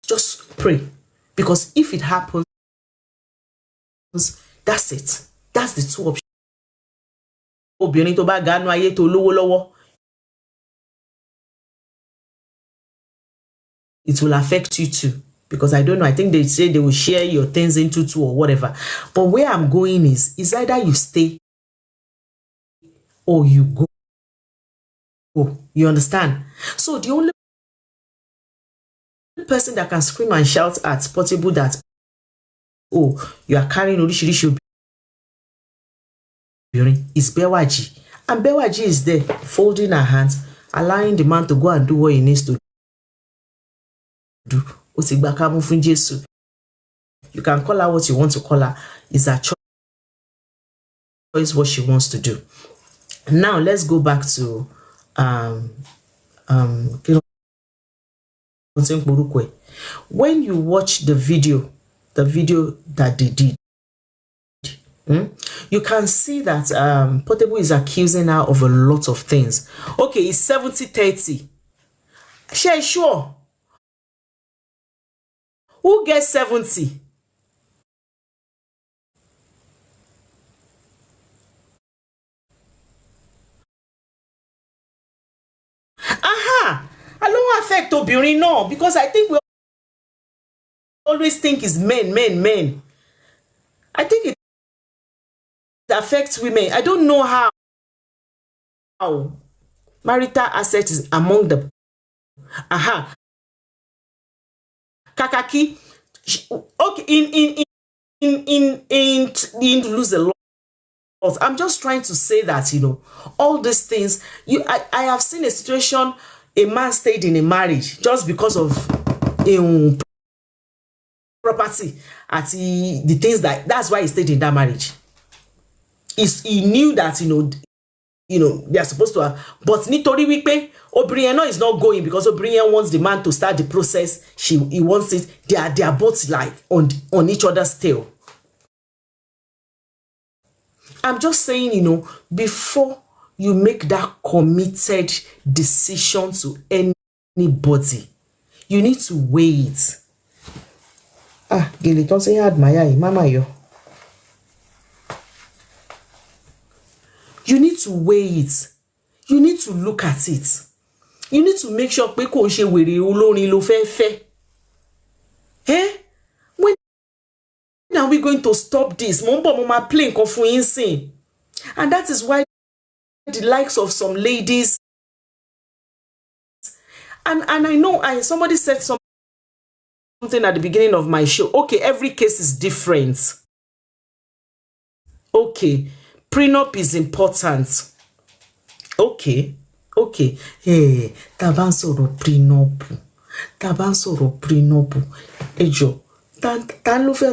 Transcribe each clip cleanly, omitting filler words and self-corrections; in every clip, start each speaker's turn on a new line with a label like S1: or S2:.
S1: Just pray. Because if it happens, that's it. That's the two options. Obìnrin tó bá ganu ayé tó lówó lọ́wọ́, it will affect you too. Because I don't know, I think they say they will share your things into two or whatever. But where I'm going is either you stay or you go. You understand? So the only person that can scream and shout at Portable that, oh, you are carrying Orishirishi is Bewaji. And Bewaji is there, folding her hands, allowing the man to go and do what he needs to do. You can call her what you want to call her. It's her choice what she wants to do. Now let's go back to when you watch the video that they did, you can see that Portable is accusing her of a lot of things. Okay, it's 70-30. Sure. Who gets 70? Aha! I don't affect Obirin, no, because I think we always think it's men. I think it affects women. I don't know how marital asset is among the Kakaki. Okay, in lose a lot. I'm just trying to say that, you know, all these things, I have seen a situation, a man stayed in a marriage just because of property at the things that's why he stayed in that marriage. He knew that, you know, they are supposed to have, but Nitori Wipe, Obrieno is not going because Obrieno wants the man to start the process. He wants it. They are both like on each other's tail. I'm just saying, you know, before you make that committed decision to anybody, you need to weigh it. Gilly, don't say admire mama yo. You need to weigh it. You need to look at it. You need to make sure pé kò ṣe wèrè olórin ló fẹ́ fẹ́. When are we going to stop this? Mo ma play nǹkan fún yín sìn. And that is why the likes of some ladies, and I know somebody said something at the beginning of my show. Okay, every case is different. Okay, prenup is important. Okay. Hey, taban sọ̀rọ̀ prenup. Ejo, ta ló fẹ́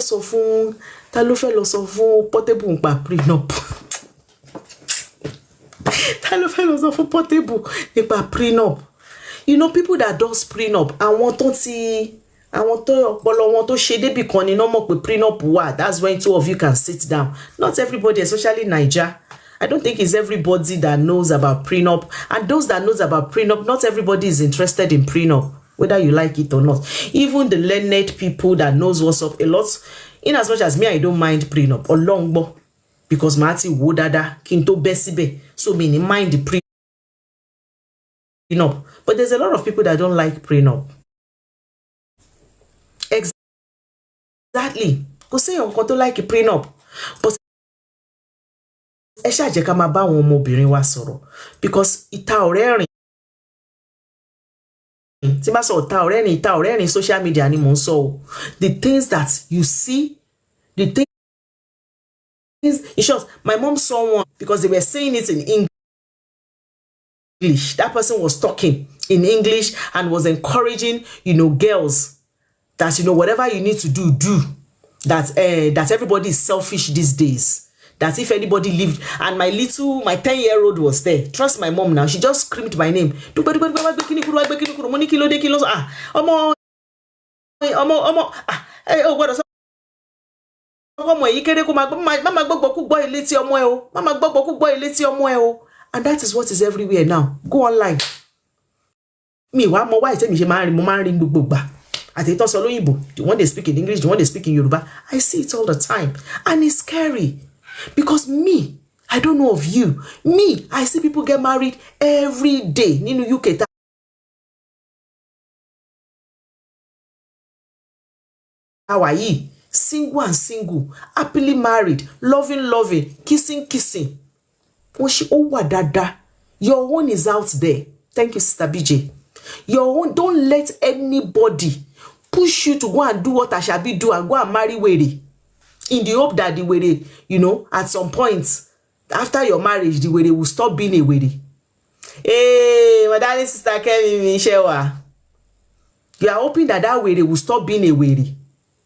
S1: lọ sọ fún Portable nípa prenup. Ta ló fẹ́ lọ sọ fún Portable nípa prenup. You know, people that does prenup, àwọn tó ọpọlọ wọn tó ṣe débì kan ni no mọ̀ pé prenup wà. That's when two of you can sit down. Not everybody, especially Naija. I don't think it's everybody that knows about prenup. And those that knows about prenup, not everybody is interested in prenup, whether you like it or not. Even the learned people that knows what's up a lot, in as much as me, I don't mind prenup or longbo, because Marty Wodada, Kinto Besibe, so many mind the prenup. But there's a lot of people that don't like prenup. Exactly. Go say on to like a prenup. But ẹ ṣá jẹ́ ká máa bá àwọn ọmọbìnrin wa sọ̀rọ̀, because ìta ọ̀rẹ́ rìn tí bá sọ ìta ọ̀rẹ́ rìn social media ni mò ń sọ o. The things that you see, the things in short, my mom saw one because they were saying it in English. That person was talking in English and was encouraging, you know, girls that, you know, whatever you need to do. That everybody is selfish these days. That if anybody lived, and my 10-year-old was there. Trust my mom now. She just screamed my name. And that is what is everywhere now. Go online. Me, one more why tell me she marry, mo marry gbogbo gba. At the solo Igbo, the one they speak in English, the one they speak in Yoruba. I see it all the time. And it's scary. Because me, I don't know of you. Me, I see people get married every day. Nínú UK. Hawaii, single and single, happily married, loving, kissing. Dada. Your own is out there. Thank you, Sister BJ. Your own, don't let anybody push you to go and do what Ashabi do and go and marry Were. In the hope that the Were, at some point, after your marriage, the Were will stop being a Were. Hey, my darling sister Kemi Shewa. You are hoping that Were will stop being a Were.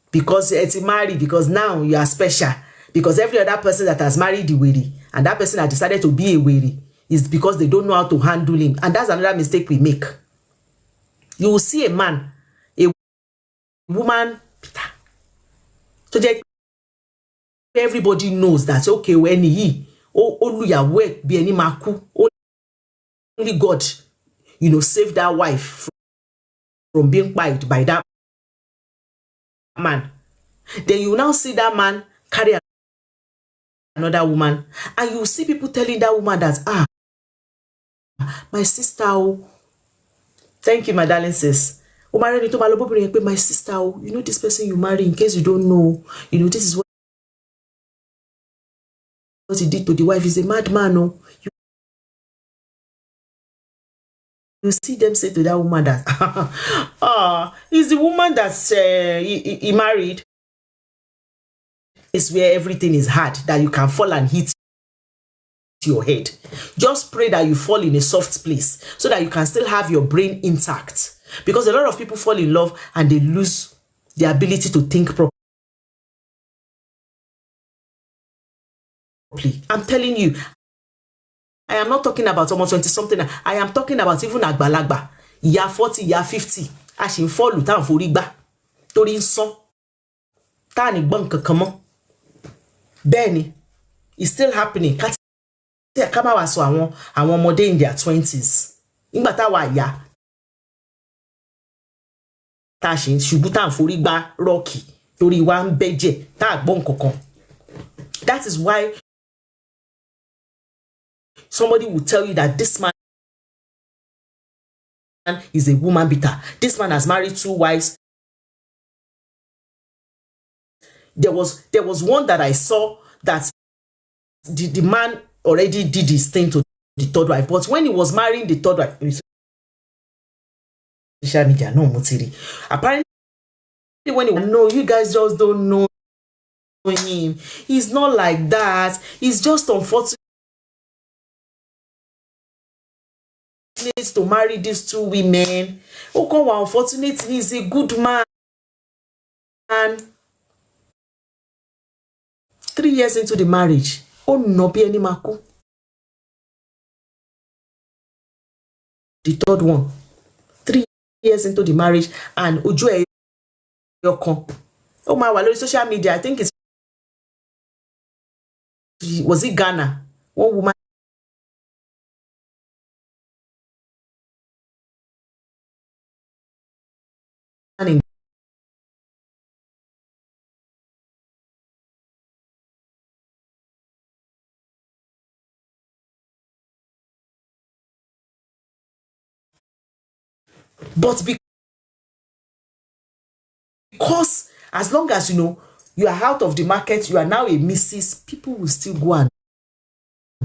S1: Because it's married, because now you are special. Because every other person that has married the Were and that person has decided to be a Were is because they don't know how to handle him. And that's another mistake we make. You will see a man, a woman, so that everybody knows that, okay, when he, work be any maku, only God, save that wife from being bite by that man. Then you now see that man carry another woman, and you see people telling that woman that, my sister, thank you, my darling sis. My sister, this person you marry, in case you don't know, this is what he did to the wife. He's a madman. You see them say to that woman that, is the woman that he married is where everything is hard, that you can fall and hit your head. Just pray that you fall in a soft place so that you can still have your brain intact. Because a lot of people fall in love and they lose the ability to think properly. I'm telling you, I am not talking about almost 20-something. I am talking about even àgbàlagbà. Ìyá 40, ìyá 50. A ṣì ń fọ́ọ̀lù tá à ń forí gbá. Torí ń sán. Tá à ní gbọ́n kankan mọ́. Bẹ́ẹ̀ni, it's still happening. Ká má wá sọ àwọn ọmọdé in their 20s. Nígbà táwa ìyá. Tá a ṣì ń ṣubú tá à ń forí gbá rọ́ọ̀kì. Torí wa ń bẹ́jẹ̀ tá à gbọ́n kankan. That is why somebody will tell you that this man is a woman beater. This man has married 2 wives. There was one that I saw that the man already did his thing to the 3rd wife. But when he was marrying the 3rd wife, social media, no mutiri. Apparently, when no, you guys just don't know him. He's not like that. He's just unfortunate to marry these 2 women. Unfortunately, he's a good man. And 3 years into the marriage, no be any maku. The 3rd one, 3 years into the marriage, and Ojo Yokon. Oh my, well, social media, I think was it Ghana? One woman in but because as long as you are out of the market, you are now a Mrs., people will still go and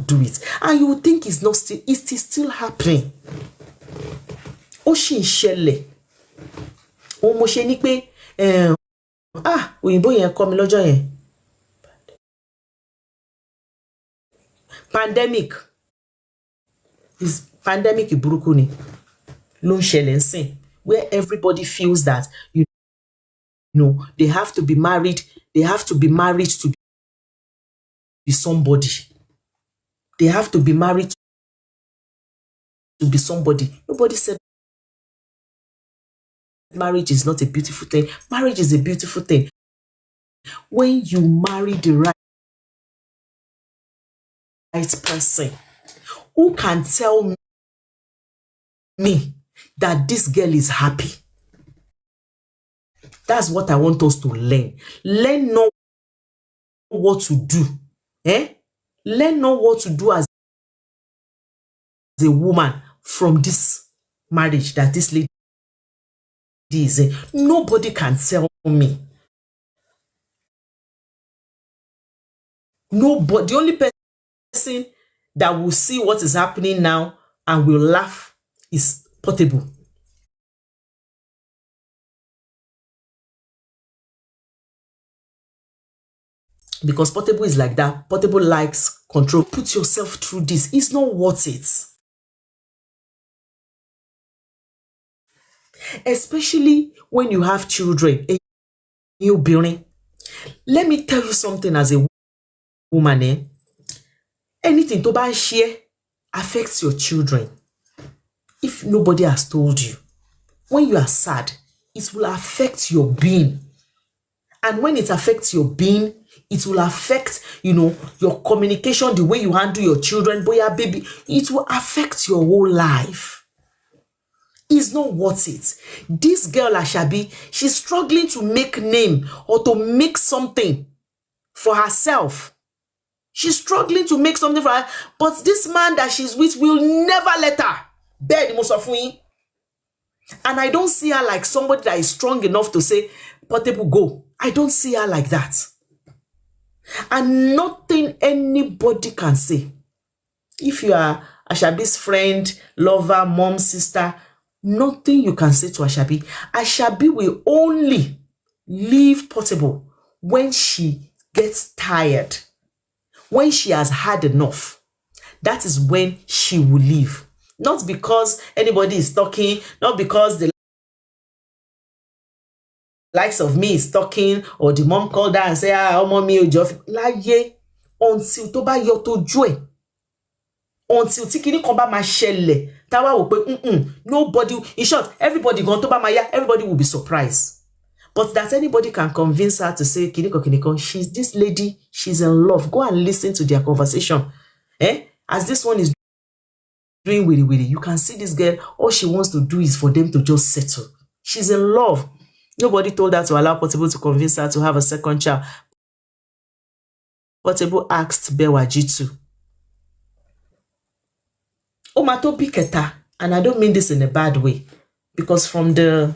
S1: do it, and you will think it's still happening. Shele. Mo ṣe ní pé òyìnbó yẹn kọ́ mi lọ́jọ́ yẹn. Pandemic burúkú ni ló ń ṣẹlẹ̀ ńsìn, where everybody feels that they have to be married. They have to be married to be somebody. They have to be married to be somebody. Nobody said marriage is not a beautiful thing. Marriage is a beautiful thing. When you marry the right person, who can tell me that this girl is happy? That's what I want us to learn. Learn not what to do. Learn not what to do as a woman from this marriage that this lady is in. Nobody can tell me. Nobody. The only person that will see what is happening now and will laugh is Portable. Because Portable is like that. Portable likes control. Put yourself through this. It's not worth it. Especially when you have children. You building. Let me tell you something as a woman. Anything to buy share affects your children. If nobody has told you, when you are sad, it will affect your being. And when it affects your being, it will affect, your communication, the way you handle your children, boy, baby. It will affect your whole life. It's not worth it. This girl, Ashabi, she's struggling to make name or to make something for herself. She's struggling to make something for her. But this man that she's with will never let her. Bed Musafui. And I don't see her like somebody that is strong enough to say, Portable, go. I don't see her like that. And nothing anybody can say. If you are Ashabi's friend, lover, mom, sister, nothing you can say to Ashabi. Ashabi will only leave Portable when she gets tired. When she has had enough. That is when she will leave. Not because anybody is talking, not because the likes of me is talking, or the mom called her and say, mommy, láyé, until tó bá yọ tójú ẹ̀, until tí kíní kan bá máa ṣẹlẹ̀, táwa wò pé, nobody, in short, everybody gan tó bá máa yá, everybody will be surprised. But that anybody can convince her to say, kiniko, this lady, she's in love. Go and listen to their conversation. As this one is doing witty, you can see this girl, all she wants to do is for them to just settle. She's in love. Nobody told her to allow Portable to convince her to have a second child. Portable asked Bewaji to. Omato Biketa, and I don't mean this in a bad way, because from the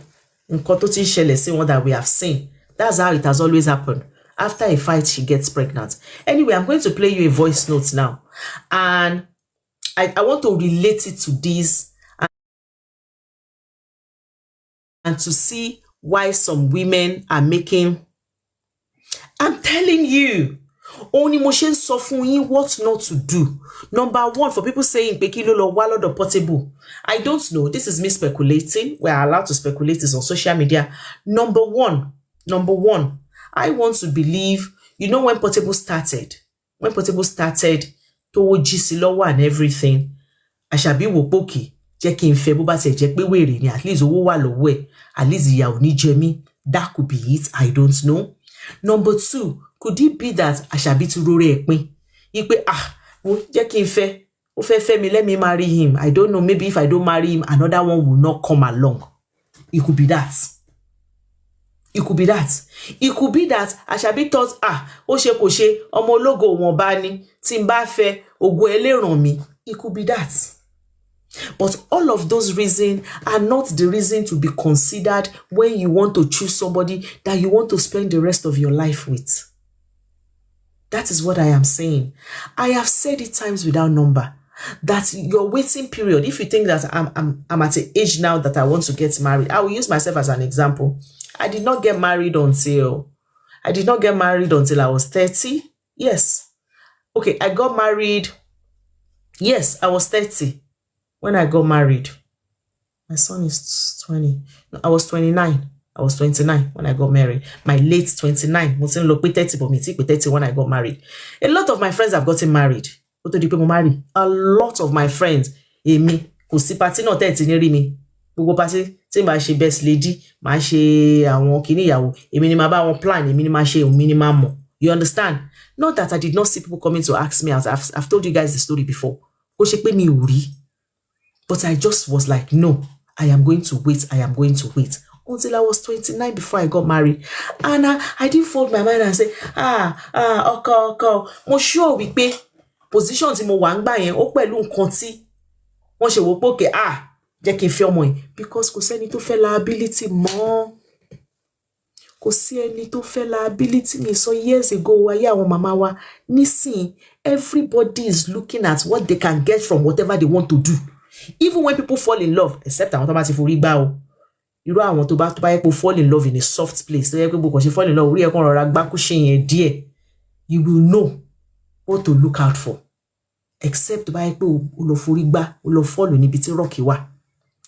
S1: Nkototi Shele, what that we have seen, that's how it has always happened. After a fight, she gets pregnant. Anyway, I'm going to play you a voice note now. And I want to relate it to this and to see why some women are making. I'm telling you, only motion softening what not to do. Number one, for people saying Pekilolo Wallo the Portable. I don't know. This is me speculating. We're allowed to speculate this on social media. Number one, I want to believe, when Portable started, to Jisilowa and everything, Ashabi wo poki, jẹ́ kí n fẹ́ bó bá ṣe jẹ́ pé wèrè ni, at least owó wà lọ́wọ́ ẹ̀, at least ìyà ò ní jẹ mí. That could be it. I don't know. Number two, could it be that Ashabi ti rore ẹ̀ pin? Ipe jẹ́ kí n fẹ́, ó fẹ́ mi, let me marry him. I don't know, maybe if I don't marry him, another one will not come along. It could be that. It could be that. It could be that Ashabi thought, ó ṣe kò ṣe, ọmọ ológo wọn bá ní, tí n bá fẹ́, ògo ẹlẹ́ràn mi. It could be that. But all of those reasons are not the reason to be considered when you want to choose somebody that you want to spend the rest of your life with. That is what I am saying. I have said it times without number that your waiting period, if you think that I'm at an age now that I want to get married, I will use myself as an example. I did not get married until I was 30. Yes. Okay, I got married. Yes, I was 30 when I got married. My son is 20. No, I was 29. I was 29 when I got married. My late 29. 30, but me 30 when I got married. A lot of my friends have gotten married. A lot of my friends, me, kò sí party náà tẹ́ ti ní rí mi. Gbogbo party tí màá ṣe best lady, màá ṣe àwọn kíní ìyàwó, èmi ni màá bá wọn plan, èmi ni màá ṣe, èmi ni màá mọ̀. You understand? Not that I did not see people coming to ask me, as I've told you guys the story before. Kò ṣe pé mi ò rí. But I just was like, no, I am going to wait. until I was 29 before I got married. And I didn't fold my mind and say, okay. Mo sure wípé position tí mo wà ńgbà yẹn ó pẹ̀lú nǹkan tí wọ́n ṣe wò pé okay, jẹ́ kí n fẹ́ ọmọ yìí, because kò sẹ́ni tó fẹ́ liability mọ́. Kò sí ẹni tó fẹ́ liability mi sọ years ago ayé àwọn màmá wa. Nísìn, everybody is looking at what they can get from whatever they want to do. Even when people fall in love, except àwọn tó bá ti forí gbá o. Irú àwọn tó bá yẹ kó fall in love in a soft place, tó yẹ kó bó kàn ṣe fall in love orí ẹ̀ kàn rọra gbákúṣe yẹn díẹ̀, you will know what to look out for. Except tó bá yẹ pé o lọ forí gbá, o lọ fall níbi tí rock wà.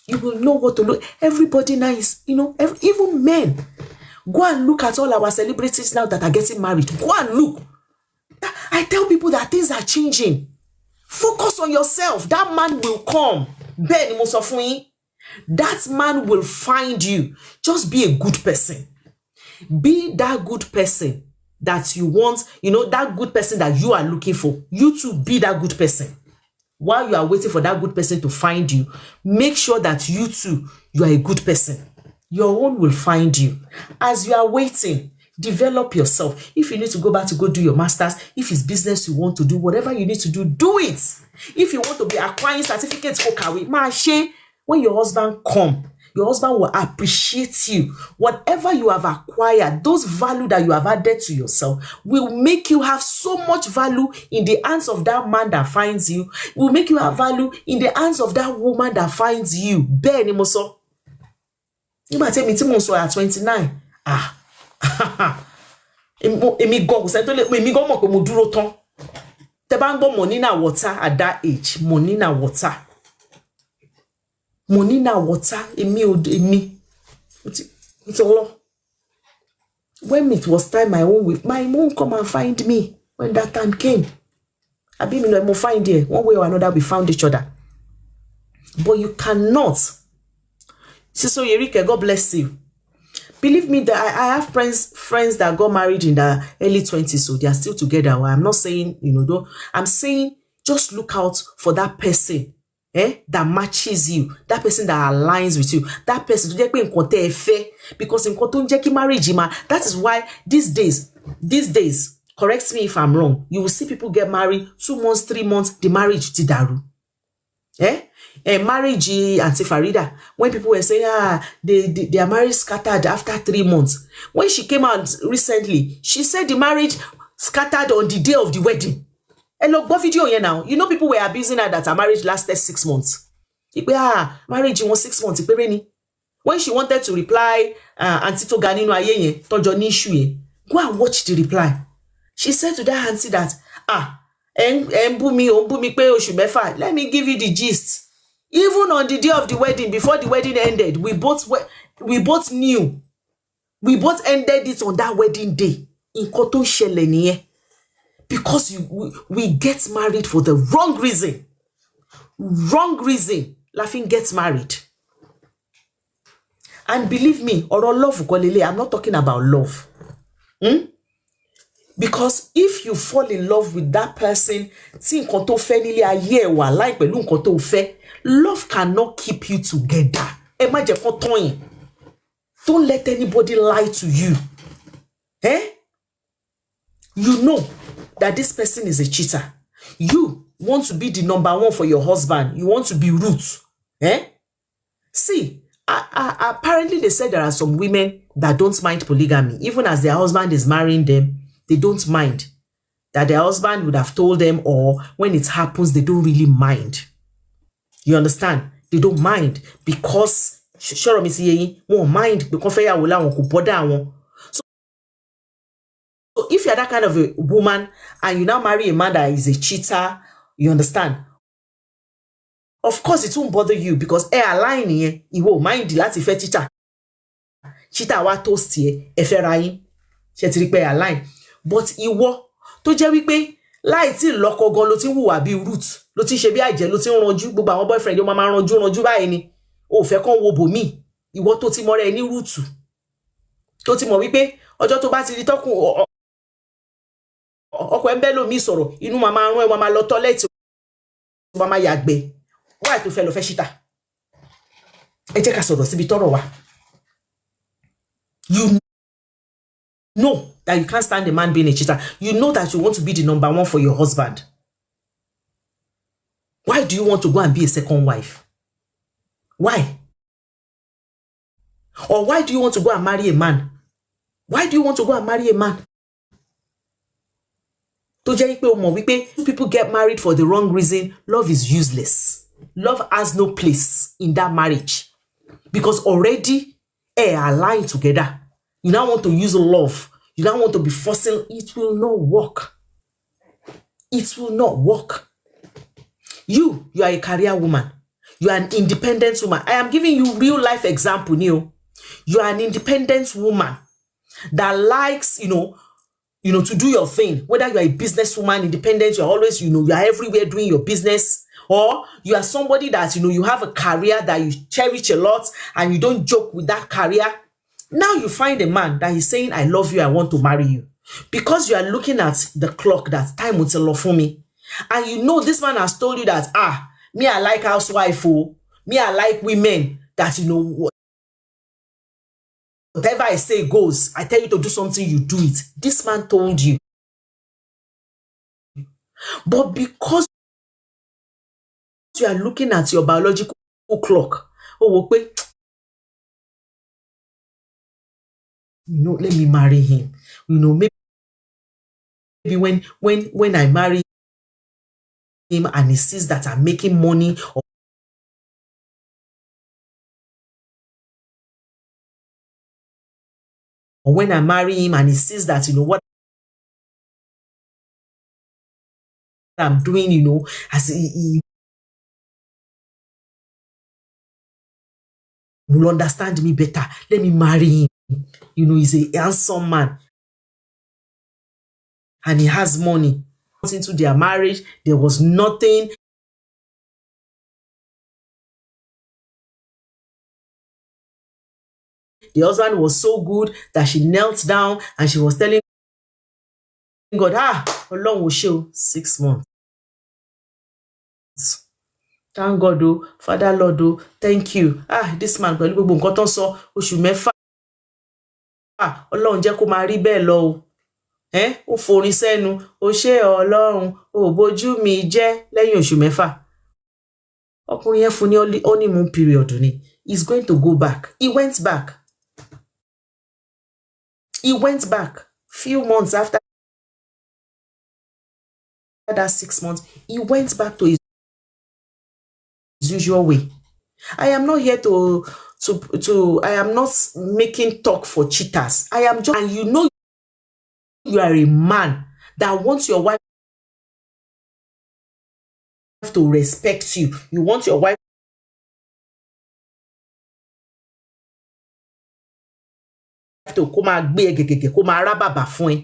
S1: You will know what to look. Everybody now is, even men. Go and look at all our celebrities now that are getting married. Go and look. I tell people that things are changing. Focus on yourself. That man will come. Ben mo sọ fún yín. That man will find you. Just be a good person. Be that good person that you want. That good person that you are looking for. You too be that good person. While you are waiting for that good person to find you, make sure that you too, you are a good person. Your own will find you. As you are waiting, develop yourself. If you need to go back to go do your masters, if it's business you want to do, whatever you need to do it. If you want to be acquiring certificates for kawe, when your husband come, your husband will appreciate you. Whatever you have acquired, those value that you have added to yourself will make you have so much value in the hands of that man that finds you. Will make you have value in the hands of that woman that finds you. Bẹ́ẹ̀ ni mo sọ. Nígbà tí èmi tí mo sọ at 29, èmi gan kò sẹ́ni tó lè, èmi gan mọ̀ pé mo dúró tán. Tẹ́ bá ń gbọ́ money na water at that age, money na water. Money na water, èmi. It's a lot. When it was time, my mom come and find me when that time came. I be me no mo find here. One way or another, we found each other. But you cannot. Sister Yerike, God bless you. Believe me that I have friends that got married in the early 20s, so they are still together. Well, I'm not saying, I'm saying just look out for that person. That matches you, that person that aligns with you, that person because in marriage, that is why these days, correct me if I'm wrong, you will see people get married 2 months, 3 months, the marriage tidaru. Marriage, Auntie Farida, when people were saying, their marriage scattered after 3 months. When she came out recently, she said the marriage scattered on the day of the wedding. And look, what video here now? People were abusing her that her marriage lasted 6 months. Marriage was 6 months. When she wanted to reply, Auntie to Ganino Aye, Tojo ni issue, go and watch the reply. She said to that auntie that, let me give you the gist. Even on the day of the wedding, before the wedding ended, we both knew. We both ended it on that wedding day. In Koto Shelenie. Because we get married for the wrong reason. Wrong reason. Laughing gets married. And believe me, or love, I'm not talking about love. Because if you fall in love with that person, love cannot keep you together. Don't let anybody lie to you. You know that this person is a cheater. You want to be the number one for your husband. You want to be root. See, apparently they said there are some women that don't mind polygamy. Even as their husband is marrying them, they don't mind. That their husband would have told them, or when it happens, they don't really mind. You understand? They don't mind because sure me won't mind because so if you're that kind of a woman and you now marry a man that is a cheater, you understand? Of course, it won't bother you because align here, you won't mind the last cheater. Cheater wa toast here, eferayin, shetirikpe align. But iwo to jẹ́ wípé láì tí lọ́kọ gan ló ti hùwà bí root, ló ti ṣe bí àjẹ́, ló ti ranjú, gbogbo àwọn boyfriend yo máa ranjú báyìí ni. Ó fẹ́ kàn wo bòmí. Ìwọ tó ti mọ̀ rẹ́ ní root. Tó ti mọ̀ wípé ọjọ́ tó bá ti rí tọkùn ọkọ ẹ̀ńbẹ́ lómi sọ̀rọ̀, inú mama run ẹ wá máa lọ toilet, wá máa yàgbẹ́. Why tó fẹ́ lọ fẹ́ ṣìtá? Ẹ jẹ́ ká sọ̀rọ̀ síbi tọ́rọ̀ wà. You know that you can't stand a man being a cheater. You know that you want to be the number one for your husband. Why do you want to go and be a second wife? Why? Or why do you want to go and marry a man? Why do you want to go and marry a man? People get married for the wrong reason. Love is useless. Love has no place in that marriage. Because already are aligned together. You now want to use love. You now want to be forcing. It will not work. It will not work. You are a career woman. You are an independent woman. I am giving you real life example, Neo. You are an independent woman that likes, to do your thing. Whether you are a businesswoman, independent, you're always, you are everywhere doing your business, or you are somebody that, you have a career that you cherish a lot and you don't joke with that career. Now you find a man that is saying, I love you, I want to marry you. Because you are looking at the clock that time will tell for me. And this man has told you that, me, I like housewife, me, I like women that, whatever I say goes. I tell you to do something, you do it. This man told you. But because you are looking at your biological clock, let me marry him. Maybe when I marry him and he sees that I'm making money, or when I marry him and he sees that, what I'm doing, as he will understand me better. Let me marry him. He's a handsome man. And he has money. Into their marriage, there was nothing. The husband was so good that she knelt down and she was telling God, Ọlọ́run ò ṣé o, 6 months. Thank God, oh, Father Lord, oh, thank you. This man, pẹ̀lú gbogbo nǹkan tó ń sọ, oṣù mẹ́fà. Ọlọ́run jẹ́ kó máa rí bẹ́ẹ̀ lọ o. Ó forin sẹ́nu, ó ṣé Ọlọ́run, ó bójú mi jẹ́ lẹ́yìn oṣù mẹ́fà. Ọkùnrin yẹn fún ní honeymoon period ni. He's going to go back. He went back. He went back. Few months after that 6 months, he went back to his usual way. I am not here to I am not making talk for cheaters. I am just, and you are a man that wants your wife to respect you. You want your wife to kó máa gbé ẹ gẹ̀gẹ̀gẹ̀, kó máa rá bàbà fún ẹ.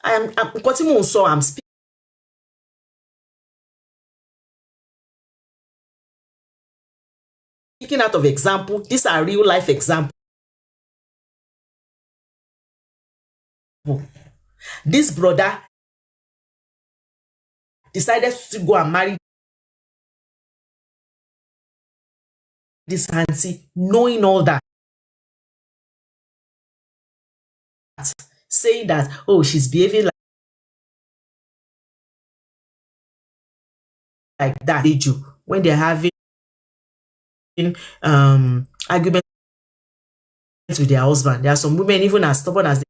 S1: Nǹkan tí mò ń sọ, I'm speaking out of example. These are real life examples. This brother decided to go and marry this auntie, knowing all that, saying that, she's behaving like that. When they're having arguments with their husband, there are some women even as stubborn as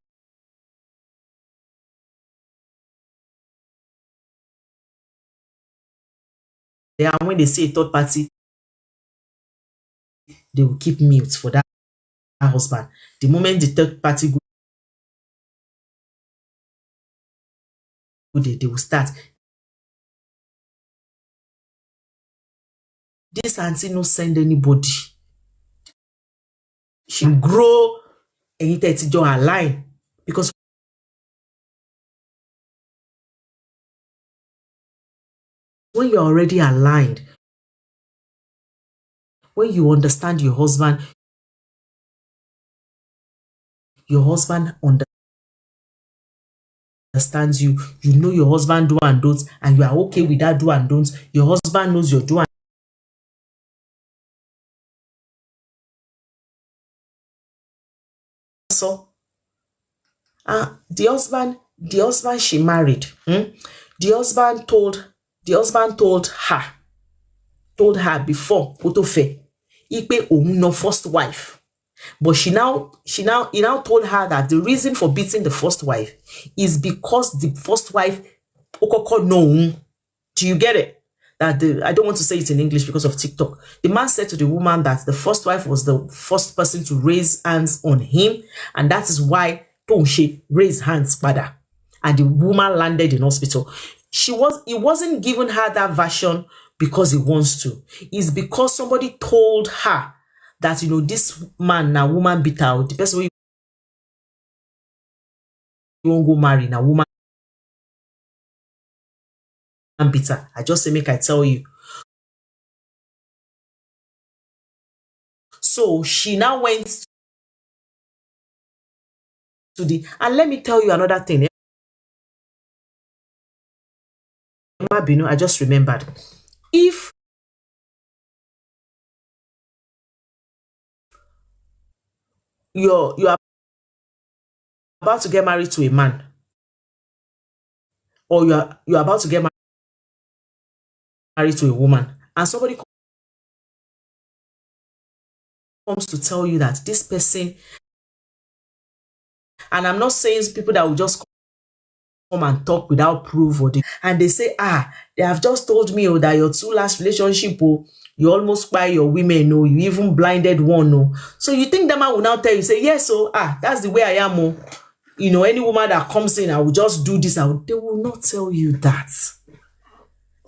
S1: they are. When they say a third party, they will keep mute for that husband. The moment the third party go, they will start. This auntie no send anybody. She grow and it align, because when you're already aligned, when you understand your husband understands you, you know your husband do and don'ts, and you are okay with that do and don'ts. Your husband knows your do So, the husband she married, the husband told her before Otofe, Ipe no first wife. But he now told her that the reason for beating the first wife is because the first wife okoko no. Do you get it? That I don't want to say it in English because of TikTok. The man said to the woman that the first wife was the first person to raise hands on him, and that is why Tonshe raised hands, father. And the woman landed in hospital. He wasn't giving her that version because he wants to. It's because somebody told her that, this man, now woman beat out, the person you won't go marry, now woman bitter. I just say, make I tell you. So she now went to and let me tell you another thing. I just remembered. If you're about to get married to a man, or you're about to get married to a woman, and somebody comes to tell you that this person, and I'm not saying people that will just come and talk without proof, and they say, they have just told me that your two last relationship, you almost buy your women, you even blinded one. So you think the man will now tell you, say, yes, that's the way I am. Any woman that comes in, I will just do this. They will not tell you that.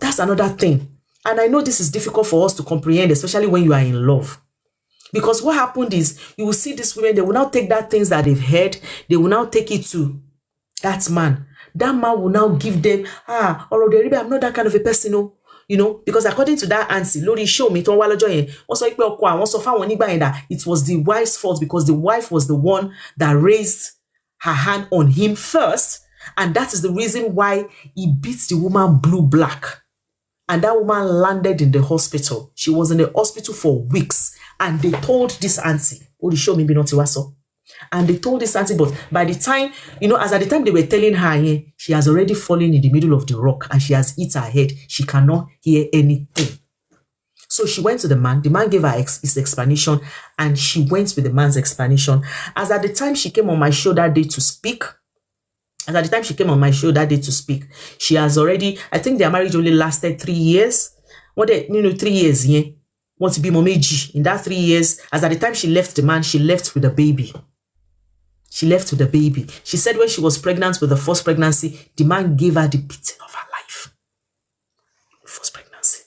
S1: That's another thing. And I know this is difficult for us to comprehend, especially when you are in love. Because what happened is, you will see these women, they will now take that things that they've heard, they will now take it to that man. That man will now give them, I'm not that kind of a person, because according to that auntie, Lori show me, it was the wife's fault because the wife was the one that raised her hand on him first, and that is the reason why he beats the woman blue black. And that woman landed in the hospital. She was in the hospital for weeks, and they told this auntie, show me not so. And they told this auntie, but by the time, as at the time they were telling her, she has already fallen in the middle of the rock and she has hit her head. She cannot hear anything. So she went to the man. The man gave her his explanation, and she went with the man's explanation. As at the time she came on my show that day to speak, she has already, I think their marriage only lasted 3 years. 3 years, want to be momeji. In that 3 years, as at the time she left the man, she left with a baby. She said when she was pregnant with the first pregnancy, the man gave her the beating of her life. First pregnancy.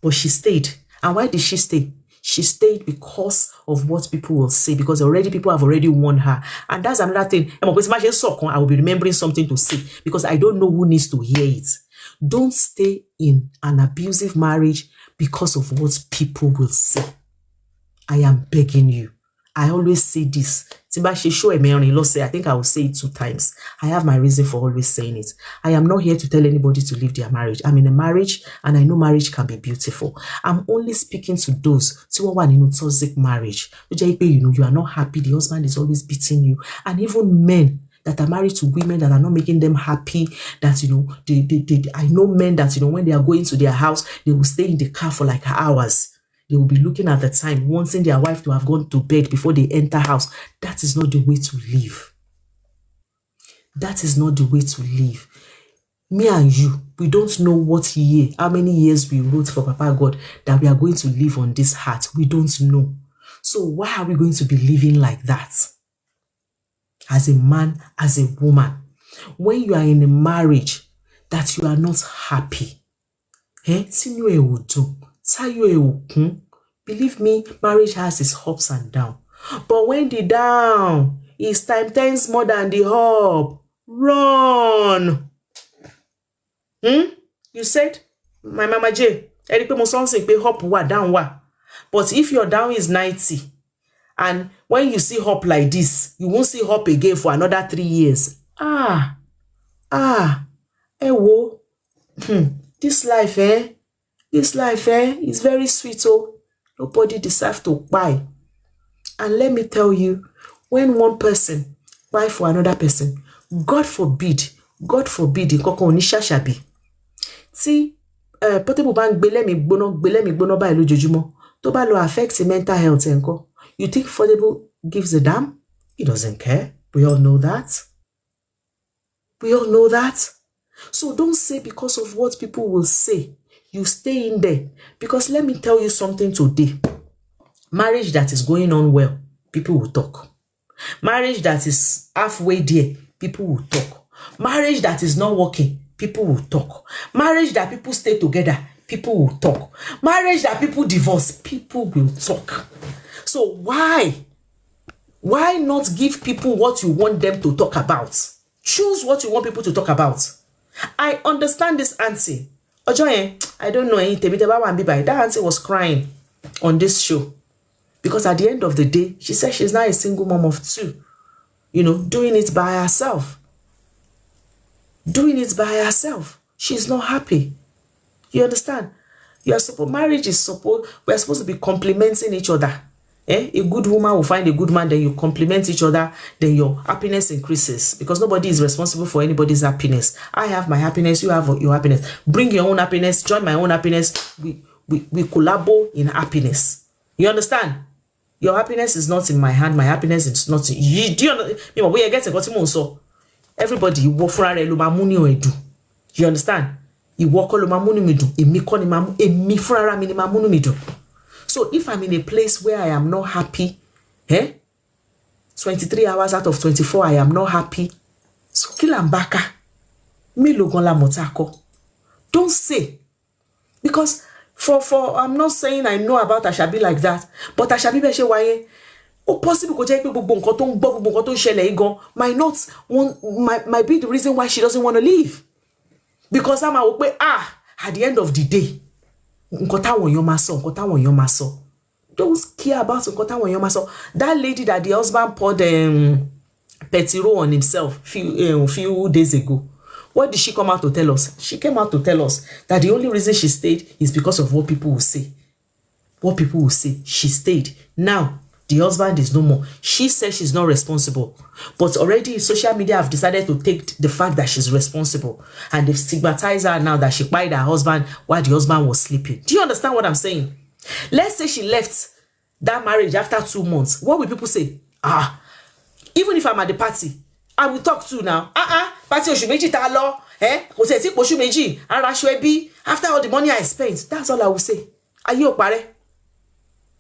S1: But she stayed. And why did she stay? She stayed because of what people will say, because people have already warned her. And that's another thing. I will be remembering something to say, because I don't know who needs to hear it. Don't stay in an abusive marriage because of what people will say. I am begging you. I always say this. I think I will say it 2 times. I have my reason for always saying it. I am not here to tell anybody to leave their marriage. I'm in a marriage, and I know marriage can be beautiful. I'm only speaking to those who are in a toxic marriage. You are not happy. The husband is always beating you. And even men that are married to women that are not making them happy, that, I know men that, when they are going to their house, they will stay in the car for like hours. They will be looking at the time, wanting their wife to have gone to bed before they enter house. That is not the way to live. That is not the way to live. Me and you, we don't know what year, how many years we wrote for Papa God that we are going to live on this heart. We don't know. So why are we going to be living like that? As a man, as a woman, when you are in a marriage that you are not happy, believe me, marriage has its ups and downs. But when the down is times 10 more than the up, run. You said, my mama J, up wa down wa. But if your down is 90, and when you see hop like this, you won't see hop again for another 3 years. This life, This life, is very sweet. Nobody deserves to buy. And let me tell you, when one person buy for another person, God forbid, nǹkankan ò ní ṣàṣàbí. Tí Portable bá ń gbé lẹ́mìí gbóná báyìí lójoojúmọ́, tó bá lọ affect mental health ńkọ́, you think Portable gives a damn? He doesn't care. We all know that. So don't say because of what people will say, you stay in there. Because let me tell you something today. Marriage that is going on well, people will talk. Marriage that is halfway there, people will talk. Marriage that is not working, people will talk. Marriage that people stay together, people will talk. Marriage that people divorce, people will talk. So why not give people what you want them to talk about? Choose what you want people to talk about. I understand this auntie. Ojoye, I don't know anything. That auntie was crying on this show. Because at the end of the day, she said she's now a single mom of 2. Doing it by herself. She's not happy. You understand? Marriage is we're supposed to be complementing each other. A good woman will find a good man, then you complement each other, then your happiness increases. Because nobody is responsible for anybody's happiness. I have my happiness, you have your happiness. Bring your own happiness, join my own happiness. We collaborate in happiness. You understand? Your happiness is not in my hand. My happiness is not in you. Do you understand? We are getting everybody. You work for you understand? You work all So if I'm in a place where I am not happy, 23 hours out of 24, I am not happy. So kilambaka, mi logon la motako. Don't say, because for I'm not saying I know about Ashabi like that, but Ashabi be she waye o possible ko je pe gbogbo nǹkan tó ń gbọ́, gbogbo nǹkan tó ń ṣẹlẹ̀ igan might be the reason why she doesn't want to leave. Because I'm at the end of the day, nǹkan táwọn èèyàn máa sọ, don't care about nǹkan táwọn èèyàn máa sọ. That lady that the husband poured petrol on himself few days ago, what did she come out to tell us? She came out to tell us that the only reason she stayed is because of what people will say. She stayed. Now, the husband is no more. She says she's not responsible. But already social media have decided to take the fact that she's responsible. And they've stigmatized her now that she spied her husband while the husband was sleeping. Do you understand what I'm saying? Let's say she left that marriage after 2 months. What will people say? Even if I'm at the party, I will talk to now. Party oṣù méjì tá lọ, kò ṣe tí oṣù méjì, ara ṣo ẹbí, after all the money I spent. That's all I will say. Ayé ò parẹ́.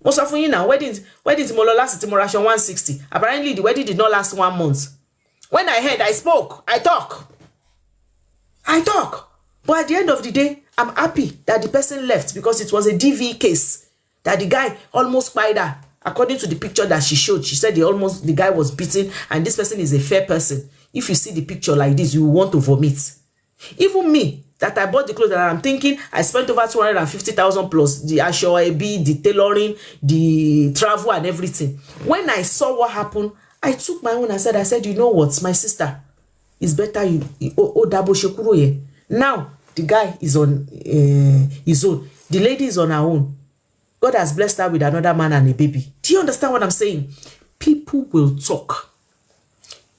S1: Mo sọ fún yín now, wedding tí mo lọ last tí mo ra aṣọ 160. Apparently the wedding did not last 1 month. When I heard, I spoke, I talk. But at the end of the day, I'm happy that the person left because it was a DV case that the guy almost spied her. According to the picture that she showed, she said the guy was beaten, and this person is a fair person. If you see the picture like this, you will want to vomit. Even me, that I bought the clothes, that I'm thinking I spent over 250,000 plus the Ashabi, the tailoring, the travel and everything. When I saw what happened, I took my own. I said, you know what, my sister, it's better you dabo shekuro ye. Now the guy is on his own. The lady is on her own. God has blessed her with another man and a baby. Do you understand what I'm saying? People will talk.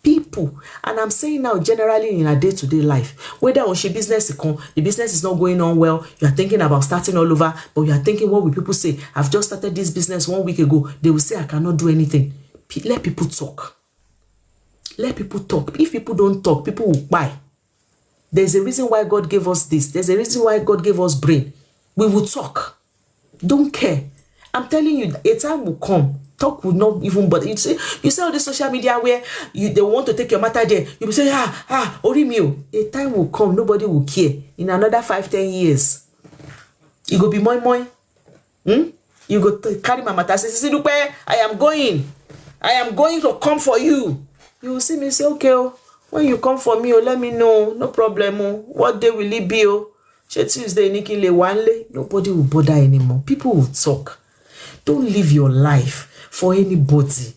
S1: People. And I'm saying now, generally in a day-to-day life, whether on your business, the business is not going on well, you are thinking about starting all over, but you are thinking, what will people say? I've just started this business 1 week ago. They will say, I cannot do anything. Let people talk. Let people talk. If people don't talk, people will buy. There's a reason why God gave us this. There's a reason why God gave us brain. We will talk. Don't care. I'm telling you, a time will come. Talk will not even bother. You see all the social media where they want to take your matter there. You will say, Orimio. A time will come, nobody will care. In another 5-10 years, it will be moi. You go carry my matter. Say, I am going to come for you. You will see me say, okay, when you come for me, let me know. No problem. What day will it be? Tuesday, nobody will bother anymore. People will talk. Don't live your life for anybody.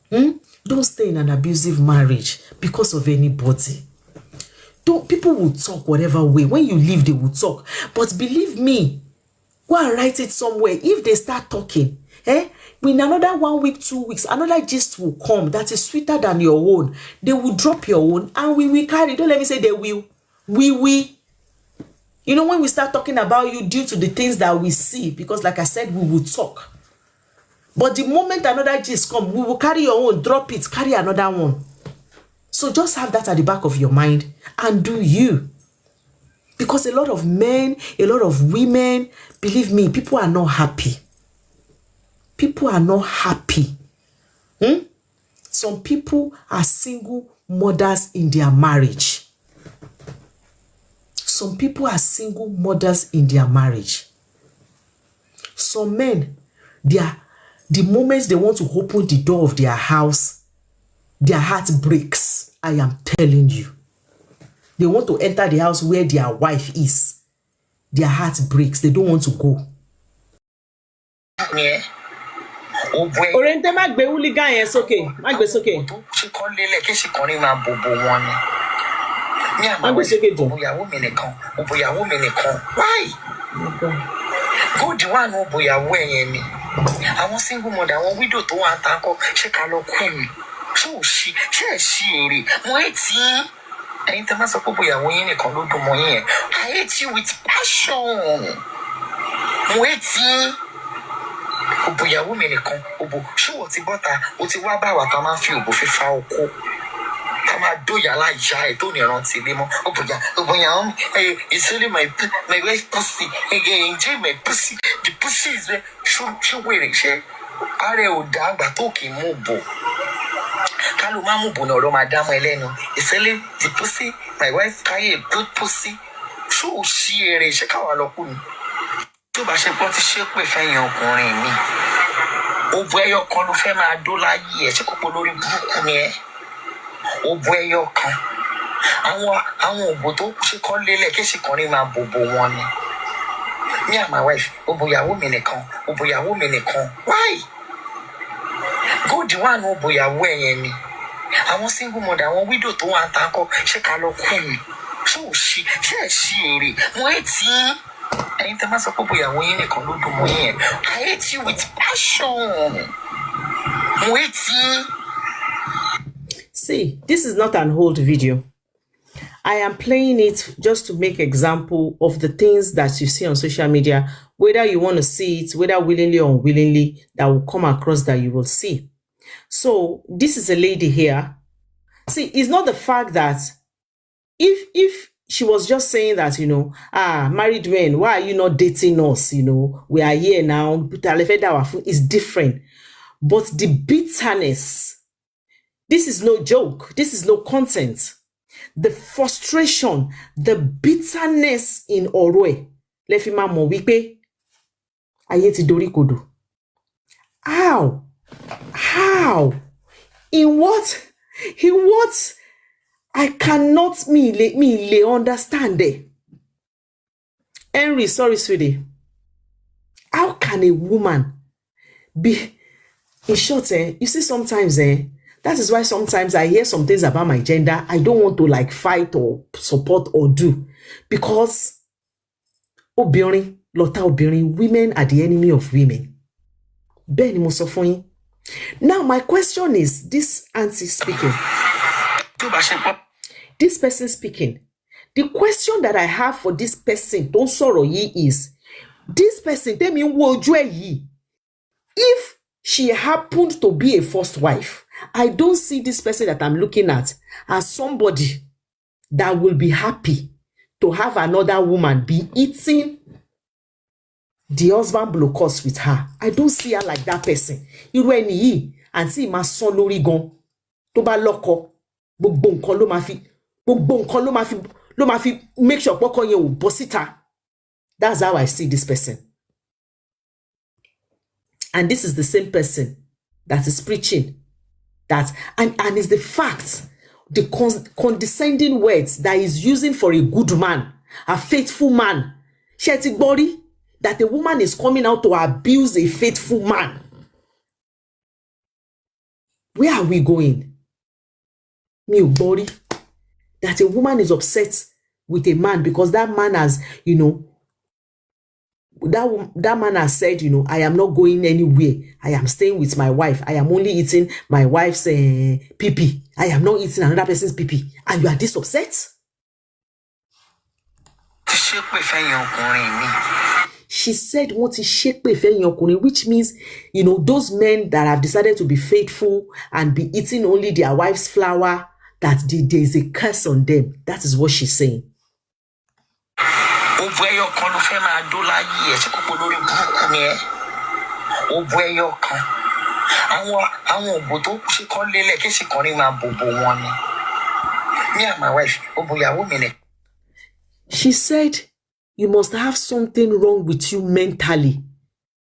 S1: Don't stay in an abusive marriage because of anybody. People will talk whatever way. When you leave, they will talk. But believe me, go and write it somewhere. If they start talking, In another 1 week, 2 weeks, another gist will come that is sweeter than your own. They will drop your own and we will carry. Don't let me say they will. We will. You know, when we start talking about you due to the things that we see, because like I said, we will talk. But the moment another gist come, we will carry your own, drop it, carry another one. So just have that at the back of your mind and do you. Because a lot of men, a lot of women, believe me, people are not happy. People are not happy. Some people are single mothers in their marriage. Some people are single mothers in their marriage. Some men, the moment they want to open the door of their house, their heart breaks. I am telling you. They want to enter the house where their wife is. Their heart breaks. They don't want to go.
S2: Yeah.
S1: Oriente má gbé hooligan yẹn sókè. Má gbé sókè.
S2: Ṣé kọ́ lélẹ̀ kí ṣe kọrin máa bobo wọn ni. Ní
S1: Má gbé sókè jù.
S2: òbòyàwó mi nìkan. Why? Good one òbòyàwó ẹ̀yẹn ni. Àwọn single mother, àwọn widow tó wà ń ta ńkọ́, ṣé ká lọ kú mi? Ṣé ẹ̀ ṣí èrè? Mo hate ẹ̀yin tẹ́ máa sọ pé òbòyàwó yín nìkan ló dùn mọ́ yín yẹn. I hate you with passion. Mo hate òbòyàwó mi nìkan. Ṣé o ti bọ́ta? O ti wá bá wa tá máa fi òbò fífa oko. Tá máa dóyà láyà ẹ̀ tó ní rántí ilé mọ́. Òbòyàwó it's only my wife's pussy. Enjoy my pussy. The pussy is there. Ṣé wèrè ṣe? Ààrẹ ò dá àgbà tó kì í mú bò. Kálù máa mú bò náà ọ̀rọ̀ máa dá mọ́ ẹ lẹ́nu. It's only the pussy. My wife carry a good pussy. Ṣé o ṣí eré ṣe káwa lọ kú ni? Tó bá ṣe pọ́ ti ṣépè fẹ́yìn ọkùnrin mi. Òbò ẹyọ kan ló fẹ́ máa dó láyé ẹ̀ ṣé kókó lórí burúkú ni ẹ́. Òbò ẹyọ kan. Àwọn òbò tó ṣe kọ́ lélẹ̀ kí ṣe kọrin máa bòbò wọn ni. Me and my wife, òbòyàwó mi nìkan. Why? Good one òbòyàwó ẹ̀yẹn ni. Àwọn single mother, àwọn widow tó wà ń ta ńkọ́, ṣé ká lọ kú mi? Ṣé ẹ̀ ṣí èrè? Mo hate ẹ̀yin tẹ́ máa sọ pé òbòyàwó yín nìkan ló dùn mọ́ yín yẹn. I hate you with passion. Mo hate.
S1: See, this is not an old video. I am playing it just to make example of the things that you see on social media, whether you want to see it, whether willingly or unwillingly, that will come across that you will see. So this is a lady here. See, it's not the fact that if she was just saying that, married men, why are you not dating us? We are here now. It's different. But the bitterness, this is no joke. This is no content. The frustration, the bitterness in ọ̀rọ̀ lẹ fi máa mọ̀ wípé ayé ti dorí kodò. How? In what? I cannot me understand it. Henry, sorry, sweetie. How can a woman be in short? You see, sometimes that is why sometimes I hear some things about my gender. I don't want to fight or support or do, because obìnrin, lọ́tá obìnrin, women are the enemy of women. Bẹ́ẹ̀ ni mo sọ fún yín. Now my question is, this auntie speaking, this person speaking, the question that I have for this person, tó ń sọ̀rọ̀ yìí, is this person tẹ́mi ń wo ojú ẹ̀ yìí, if she happened to be a first wife, I don't see this person that I'm looking at as somebody that will be happy to have another woman be eating the husband blockers with her. I don't see her like that person. Irú ẹni yìí, àǹtí máa sán lórí gan. Tó bá lọ́kọ, gbogbo nǹkan ló máa fi make sure pọ́kọ yẹn ò bọ́ síta. That's how I see this person. And this is the same person that is preaching that, and it's the fact, the condescending words that he's using for a good man, a faithful man. Ṣé ti gbọ́ rí that a woman is coming out to abuse a faithful man? Where are we going? Mi ò gbọ́ rí that a woman is upset with a man because that man has, that man has said, I am not going anywhere. I am staying with my wife. I am only eating my wife's pee. I am not eating another person's pee. And you are this upset? She said, what is shekpe fẹ́yìn ọkùnrin, which means, those men that have decided to be faithful and be eating only their wife's flour, that there is a curse on them. That is what she's saying. She said, you must have something wrong with you mentally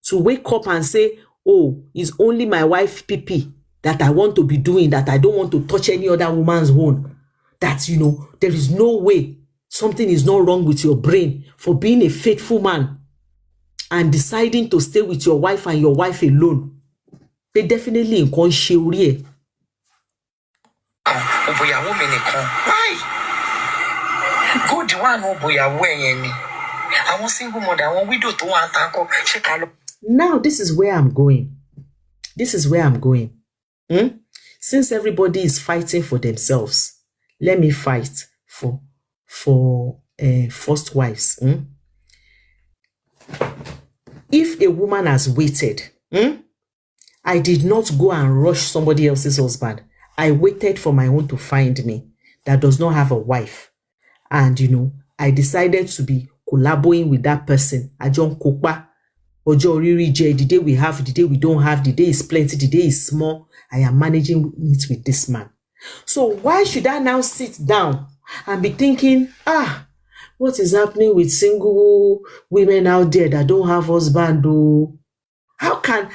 S1: to wake up and say, oh, it's only my wife pee that I want to be doing, that I don't want to touch any other woman's own. That, there is no way something is not wrong with your brain for being a faithful man and deciding to stay with your wife and your wife alone. They definitely in ṣe
S2: Good one, I want single mother, I want widow to want tanko.
S1: Now, this is where I'm going. Since everybody is fighting for themselves, let me fight for first wives. If a woman has waited, I did not go and rush somebody else's husband. I waited for my own to find me that does not have a wife. And, I decided to be collaborating with that person. I don't kopa. Ojo riri je, the day we have, the day we don't have, the day is plenty, the day is small. I am managing it with this man. So why should I now sit down and be thinking, what is happening with single women out there that don't have husband? How can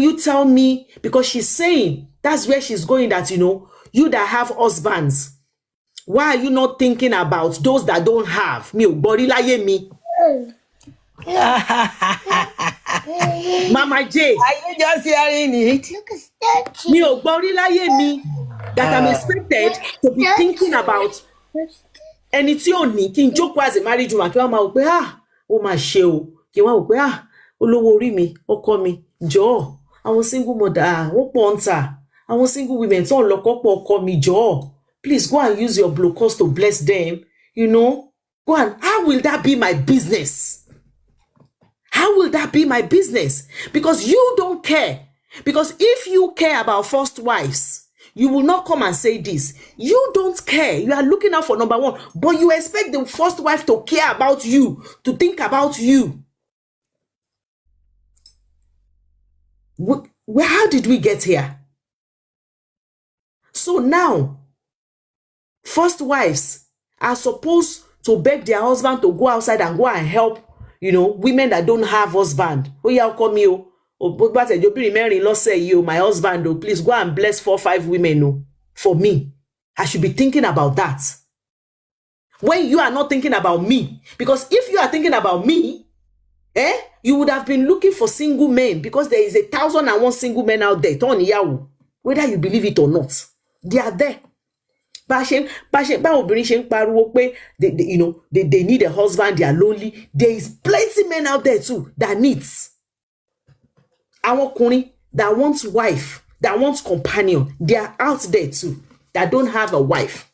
S1: you tell me? Because she's saying that's where she's going, that you that have husbands, why are you not thinking about those that don't have? Me body like me. Mama J,
S3: are you just hearing it?
S1: Me body like me, that I'm expected to be thinking about ẹni tí ò ní kí n jókòó as a married woman kí wọ́n máa wò pé ó máa ṣe o, kí wọ́n wò pé olówó orí mi, ọkọ mi, jọ̀ọ́, àwọn single mother wọ́n pọ̀ ń tà, àwọn single women tó ń lọ́kọ pọ̀ ọkọ mi, jọ̀ọ́, please go and use your blocos to bless them, go and, how will that be my business? How will that be my business? Because you don't care. Because if you care about first wives, you will not come and say this. You don't care. You are looking out for number one, but you expect the first wife to care about you, to think about you. How did we get here? So now, first wives are supposed to beg their husband to go outside and go and help, women that don't have husband. Oh yeah, come here. My husband, please go and bless 4 or 5 women for me. I should be thinking about that. When you are not thinking about me, because if you are thinking about me, you would have been looking for single men, because there is 1,001 single men out there, whether you believe it or not. They are there. They need a husband, they are lonely. There is plenty men out there too that needs. Our kuni that wants wife, that wants companion, they are out there too, that don't have a wife.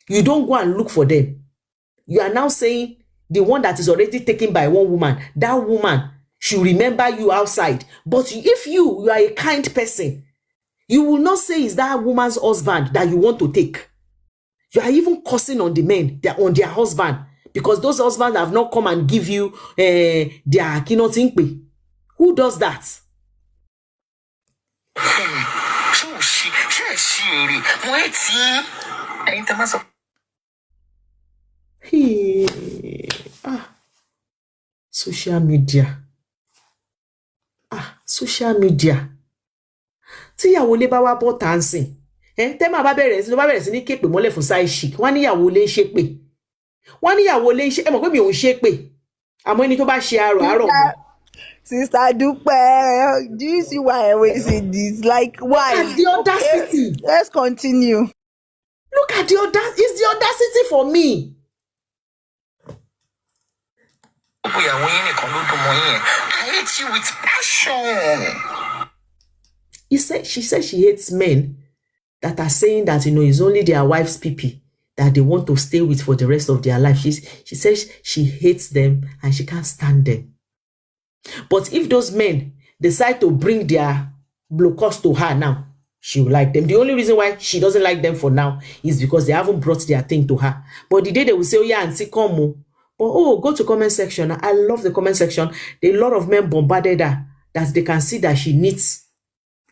S1: You don't go and look for them. You are now saying the one that is already taken by one woman, that woman should remember you outside. But if you are a kind person, you will not say it's that woman's husband that you want to take. You are even cursing on the men, on their husband, because those husbands have not come and give you their kinotinkpe. Who does that? Social media. Social media. Tí ìyàwó lé bá wá bọ́ dancing. Tẹ́ máa bá bẹ̀rẹ̀ sí ní képe mọ́lẹ̀ fún side chic. Wọ́n ní ìyàwó lé ń ṣépè. Wọ́n ní ìyàwó lé ń ṣe, ẹ mọ̀ pé mi ò ń ṣépè. Àmọ́ ẹni tó bá ṣe àrọ̀.
S3: Sister Dupe, do you see why I always say this? Like, why?
S1: Look at the audacity.
S3: Okay, let's continue.
S1: Look at the audacity. It's the audacity for me.
S2: I hate you with passion.
S1: She said she hates men that are saying that, it's only their wife's pee that they want to stay with for the rest of their life. She says she hates them and she can't stand them. But if those men decide to bring their blocos to her now, she will like them. The only reason why she doesn't like them for now is because they haven't brought their thing to her. But the day they will say, oh yeah, auntie, come. But go to comment section. I love the comment section. A lot of men bombarded her that they can see that she needs.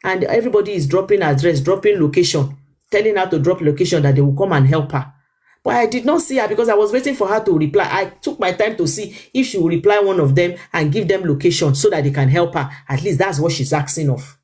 S1: And everybody is dropping address, dropping location, telling her to drop location that they will come and help her. But I did not see her because I was waiting for her to reply. I took my time to see if she will reply one of them and give them location so that they can help her. At least that's what she's asking of.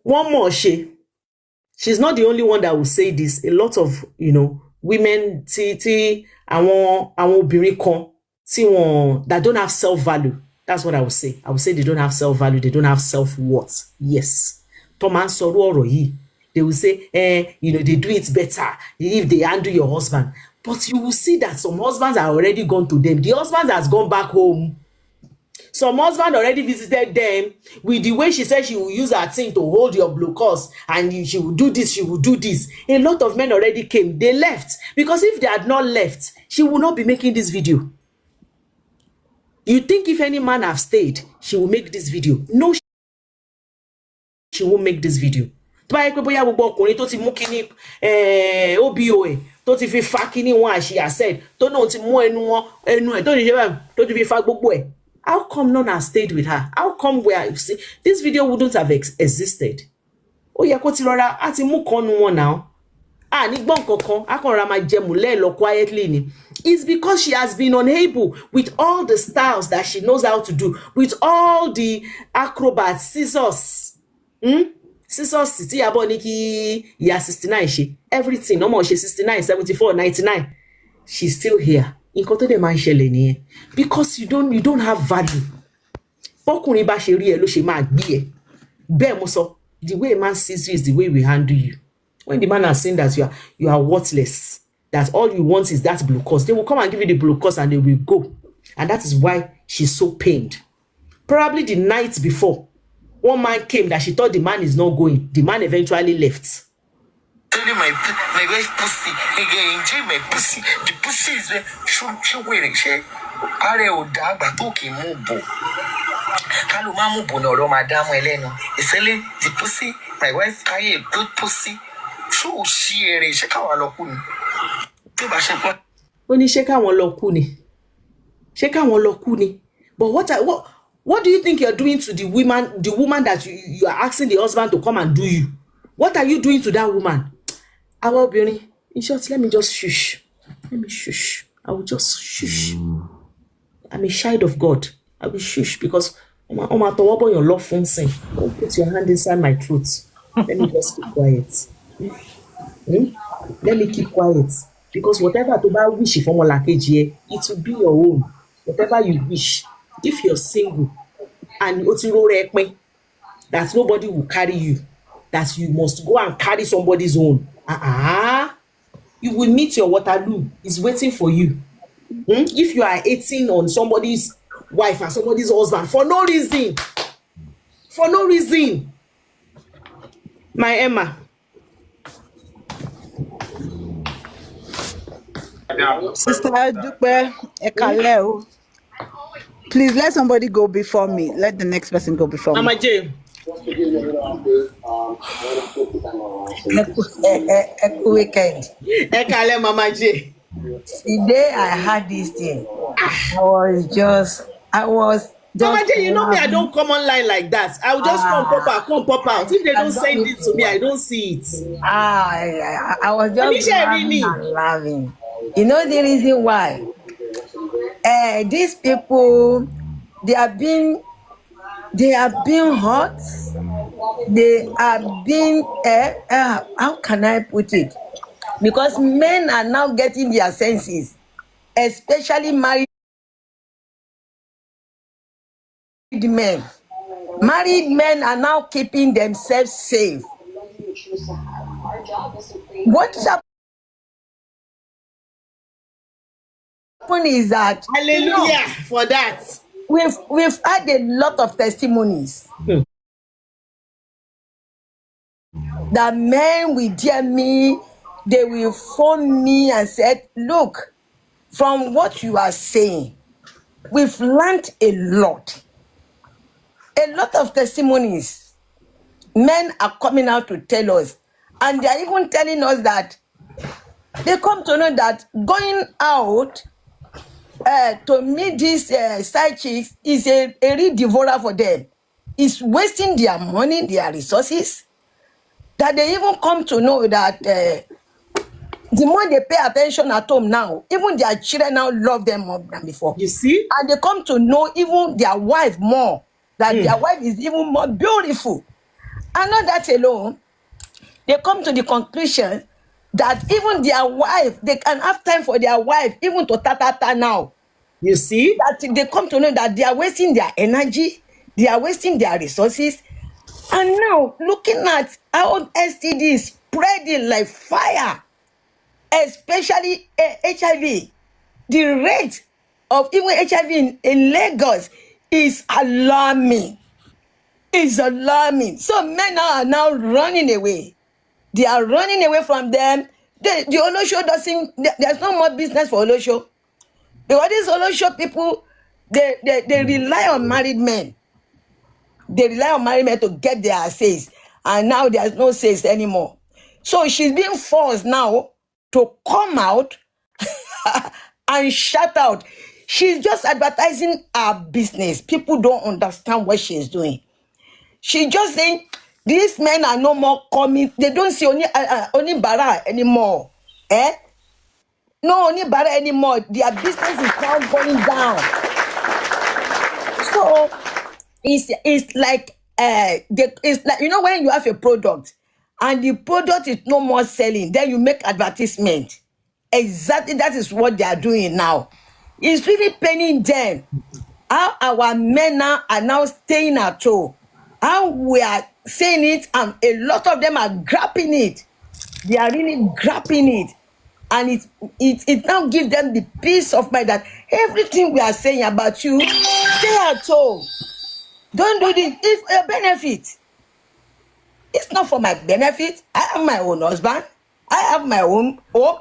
S1: One more, she's not the only one that will say this. A lot of, women that don't have self-value. That's what I would say. I would say they don't have self-value. They don't have self-worth. Yes. They will say, they do it better if they handle your husband. But you will see that some husbands are already gone to them. The husband has gone back home. Some husband already visited them with the way she said she will use her thing to hold your blocos and she will do this, she will do this. A lot of men already came. They left. Because if they had not left, she would not be making this video. You think if any man have stayed, she will make this video? No, she won't make this video. Tó bá yẹ pé bóyá gbogbo ọkùnrin tó ti mú kíní OBOA tó ti fi fa kíní wọn as she has said tó náà ti mú ẹnu ẹ̀ tó ti ṣe báyìí tó ti fi fa gbogbo ẹ̀. How come none has stayed with her? How come this video wouldn't have existed? Ó yẹ kó ti rọra á ti mú kan nu wọn now. Ní gbọ́n kankan á kàn ra máa jẹ mùlẹ́ lọ quietly ni. It's because she has been unable with all the styles that she knows how to do, with all the acrobats, scissors. Scissors tí Iyabo ní kí ìyá 69 ṣe. Everything, no more she 69, 74, 99. She's still here. Nǹkan tó dẹ̀ máa ń ṣẹlẹ̀ nìyẹn. Because you don't have value. Bọ́kùnrin bá ṣe rí ẹ ló ṣe máa gbé ẹ. Bẹ́ẹ̀ mo sọ, the way a man sees you is the way we handle you. When the man has seen that you are worthless, that all you want is that blue course, they will come and give you the blue course and they will go. And that is why she's so pained. Probably the night before, one man came that she thought the man is not going. The man eventually left.
S2: Tell you my wife's pussy. Enjoy my pussy. The pussy is where she wearing. She are oda batoki mubo. Kalu mamubo no ro madam Eleno. Isele the pussy. My wife carry a good pussy. So she káwọn lọ kú ni. Tó bá ṣe pọ̀.
S1: Ó ní ṣé káwọn lọ kú ni. Ṣé káwọn lọ kú ni. But what do you think you're doing to the woman that you are asking the husband to come and do you? What are you doing to that woman? Our obìnrin, in short, let me just shush. Let me shush. I will just shush. I'm a child of God. I will shush because your love phone saying, don't put your hand inside my throat. Let me just keep quiet. Let me keep quiet. Because whatever to buy wish from it will be your own. Whatever you wish. If you're single and that nobody will carry you, that you must go and carry somebody's own. You will meet your Waterloo. It's waiting for you. If you are 18 on somebody's wife and somebody's husband for no reason. For no reason. My Emma.
S3: Sister Dupe Ekaleo. Please let somebody go before me. Let the next person go before me.
S1: Mama J.
S3: Weekend.
S1: Ekale Mama J.
S3: The day I had this thing, I was just
S1: Mama J, you know me, I don't come online like that. I will just come pop out. If they don't send it to me, I don't see it.
S3: I was just laughing. You know the reason why? These people, they are being hot. They are being how can I put it? Because men are now getting their senses, especially married married men. Married men are now keeping themselves safe. What's happened is that
S1: Hallelujah for that.
S3: we've had a lot of testimonies that men will dear me, they will phone me and said, look, from what you are saying, we've learned a lot. A lot of testimonies. Men are coming out to tell us, and they are even telling us that they come to know that going out to meet these side chicks is a real devourer for them. It's wasting their money, their resources. That they even come to know that the more they pay attention at home now, even their children now love them more than before.
S1: You see?
S3: And they come to know even their wife more, that their wife is even more beautiful. And not that alone, they come to the conclusion that even their wife, they can have time for their wife, even to ta now.
S1: You see?
S3: That they come to know that they are wasting their energy, they are wasting their resources. And now, looking at how STD is spreading like fire, especially HIV, the rate of even HIV in Lagos is alarming. It's alarming. So men are now running away. They are running away from them. The Olosho doesn't, there's no more business for Olosho. Because these Olosho people, they rely on married men. They rely on married men to get their says. And now there's no says anymore. So she's being forced now to come out and shout out. She's just advertising her business. People don't understand what she's doing. She's just saying, these men are no more coming. They don't see only bara anymore. No only bara anymore. Their business is now going down. So it's like it's like, you know, when you have a product and the product is no more selling, then you make advertisement. Exactly, that is what they are doing now. It's really paining them. How our men now are now staying at home. How we are saying it, and a lot of them are grabbing it. They are really grabbing it. And it now gives them the peace of mind that everything we are saying about you, stay at home. Don't do this. It's a benefit. It's not for my benefit. I have my own husband. I have my own home.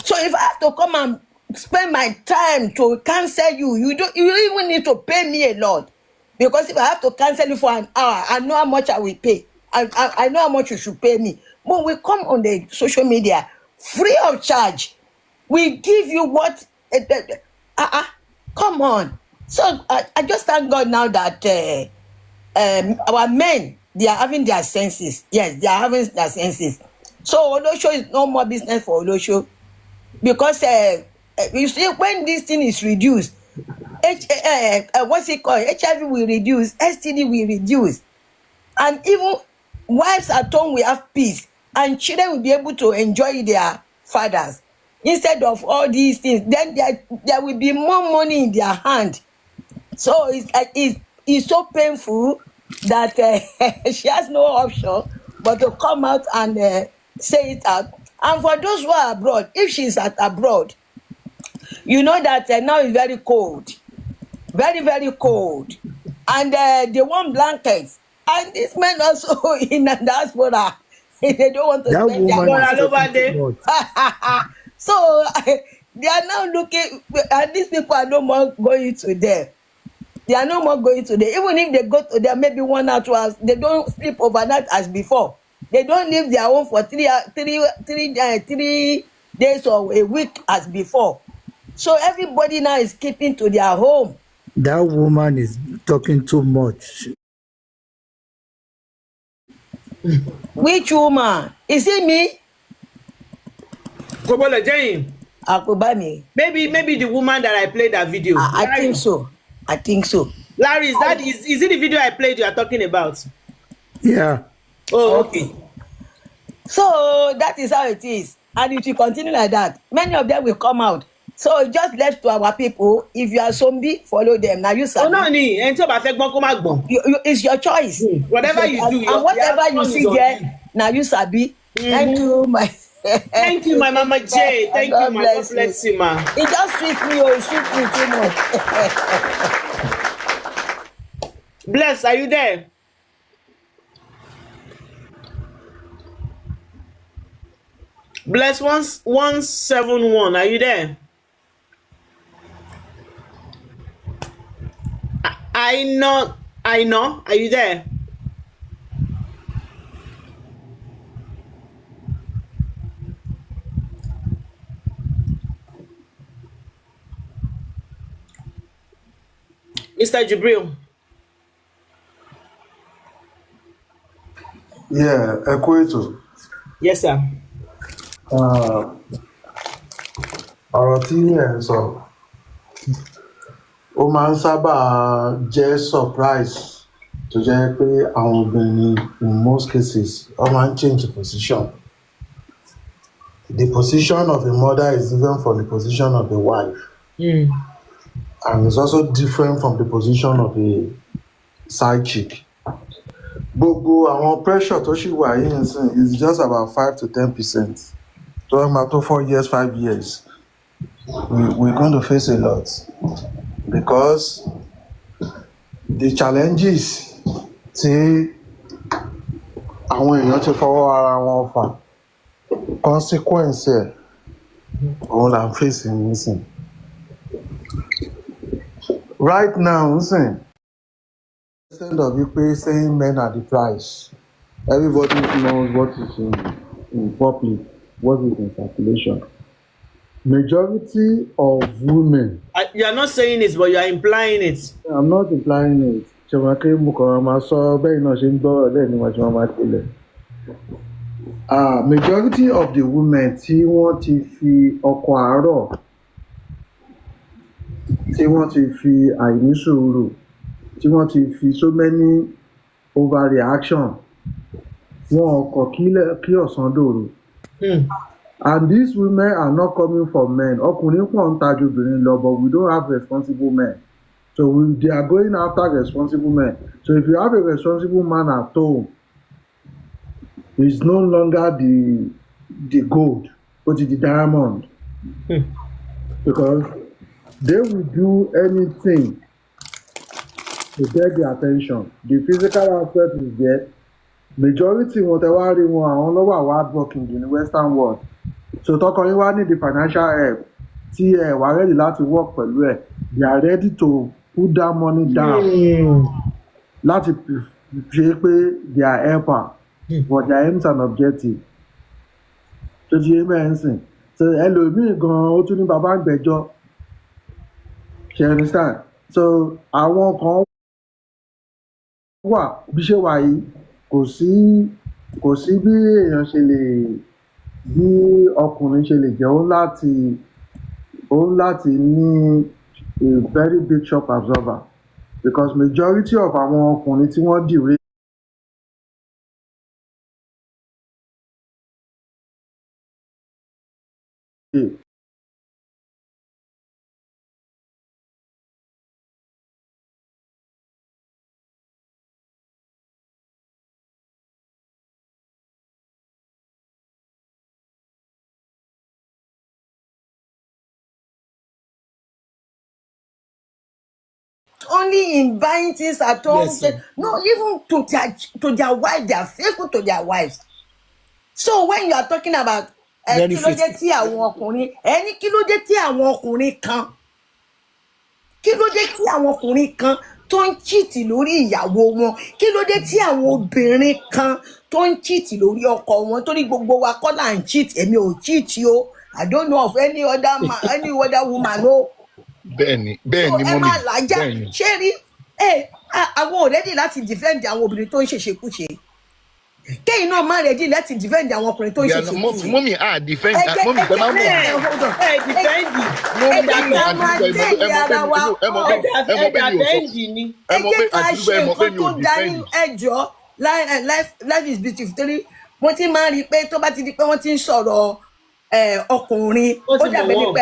S3: So if I have to come and spend my time to cancel you, you even need to pay me a lot. Because if I have to cancel you for an hour, I know how much I will pay. I know how much you should pay me. But we come on the social media free of charge. We give you what? Come on. So I just thank God now that our men, they are having their senses. Yes, they are having their senses. So Olosho is no more business for Olosho. Because you see, when this thing is reduced, what's it called? HIV will reduce, STD will reduce. And even wives at home will have peace. And children will be able to enjoy their fathers. Instead of all these things, then there will be more money in their hand. So it's so painful that she has no option but to come out and say it out. And for those who are abroad, if she's abroad, you know that now it's very cold. Very, very cold. And they want blankets. And these men also in the diaspora, they don't want to
S4: That
S3: spend their
S4: woman is
S3: money.
S4: talking too much.
S3: So they are now looking, and these people are no more going to them. They are no more going to them. Even if they go to them maybe 1 or 2 hours, they don't sleep overnight as before. They don't leave their home for 3 days or a week as before. So everybody now is keeping to their home.
S4: That woman is talking too much.
S3: Which woman? Is it me?
S1: Kobolo Jane.
S3: Akubami.
S1: Maybe the woman that I played that video.
S3: I think so. I think so.
S1: Larry, is it the video I played you are talking about?
S4: Yeah.
S1: Oh, okay.
S3: So that is how it is. And it will continue like that. Many of them will come out. So just left to our people. If you are zombie, follow them. Now you
S1: Oh
S3: sabi.
S1: no, ni ẹni tí ó bá fẹ́ gbọ́n kó má gbọ́n.
S3: It's your choice.
S1: Whatever
S3: It's your,
S1: you do,
S3: and whatever
S1: the
S3: you
S1: outcome is
S3: see
S1: on
S3: there,
S1: you.
S3: now you sabi. Thank you, my.
S1: Thank you, my Mama J. Thank you, my God bless you, ma.
S3: It just sweet me, oh, it sweet me too much.
S1: Bless, are you there? Bless 171, are you there? I know, are you there? Mr. Jibril.
S5: Yeah, ẹ kú ètò.
S1: Yes, sir.
S5: Ọ̀rọ̀ tí ẹ̀ ń sọ, ó máa ń sábà jẹ́ surprise tó jẹ́ pé àwọn obìnrin in most cases wọ́n máa ń change position. The position of a mother is different from the position of a wife. And it's also different from the position of a side chick. Gbogbo àwọn pressure tó ṣì wà yìí nsìn is just about 5 to 10%. Talking about 4 years, 5 years, we're going to face a lot because the challenges tí àwọn èèyàn ti fọwọ́ ara wọn fà, consequence ẹ̀ òun là ń face nísìn. Right now nsìn, instead of you saying men are the price, everybody knows what is in public, what is in circulation. Majority of women.
S1: You are not saying it, but you are implying it.
S5: I'm not implying it. Ṣèwọ́n mo kàn máa sọ bẹ́ẹ̀ náà ṣe ń gbọ́rọ̀ lẹ́yìn ni wọ́n máa tẹ̀lé. Majority of the women tí wọ́n ti fi ọkọ àárọ̀, tí wọ́n ti fi àìní sùúrù, tí wọ́n ti fi so many overreaction, wọn ọkọ̀ kí ọ̀sán dòru. And these women are not coming from men. Ọkùnrin pọ̀ ń tajú obìnrin lọ, but we don't have responsible men. So they are going after responsible men. So if you have a responsible man at home, it's no longer the gold, but the diamond. Because they will do anything to get the attention. The physical aspect is there. Majority wọn tẹ wá rí wọn àwọn ló wà hard working in the Western world. So tọkọ yín wá ní the financial help tí ẹ wà ready láti work pẹ̀lú ẹ̀, they are ready to put that money down láti ṣe pé they are helper for their aims and objectives. So ti yé mẹ́rin sìn. So ẹlòmíì gan-an ó tún ní bàbá ń gbẹ́jọ́. You understand? So àwọn kan wà bí ṣe wà yìí kò sí bí èèyàn ṣe lè bí ọkùnrin ṣe lè jẹ́ òun láti ní a very big shock absorber because majority of àwọn ọkùnrin tí wọ́n dìwé
S3: Only in buying things at home.
S1: Yes, sir.
S3: No, even to their wife, they are faithful to their wives. So when you are talking about
S1: Very
S3: kí ló dé tí àwọn ọkùnrin ẹni kí ló dé tí àwọn ọkùnrin kan tó ń cheat lórí ìyàwó wọn, kí ló dé tí àwọn obìnrin kan tó ń cheat lórí ọkọ wọn, torí gbogbo wa kọ́ là ń cheat. Èmi ò cheat o, I don't know of any other man, any other woman o.
S6: Bẹ́ẹ̀ni
S3: So ẹ
S6: mọ́mí
S3: má làájá
S6: bẹ́ẹ̀ni.
S3: ṣé rí àwọn ò ready láti defend àwọn obìnrin tó ń ṣèṣekúṣe, kéyìn náà má ready láti defend àwọn ọkùnrin tó ń ṣèṣekúṣe.
S6: Mọ́mí defend mọ́mí tẹ máa ń mọ̀.
S3: Hold on.
S1: defend
S3: Ẹ jẹ́ ká máa tẹ̀lé ara wa.
S6: ẹ mọ̀ pé mi ò sọ.
S3: Ẹ jẹ́ ká ṣe nǹkan tó darí ẹjọ́ life is beautiful. Torí mo ti máa rí i pé tó bá ti di pé wọ́n ti ń sọ̀rọ̀ ọkùnrin ó dàbí ní pé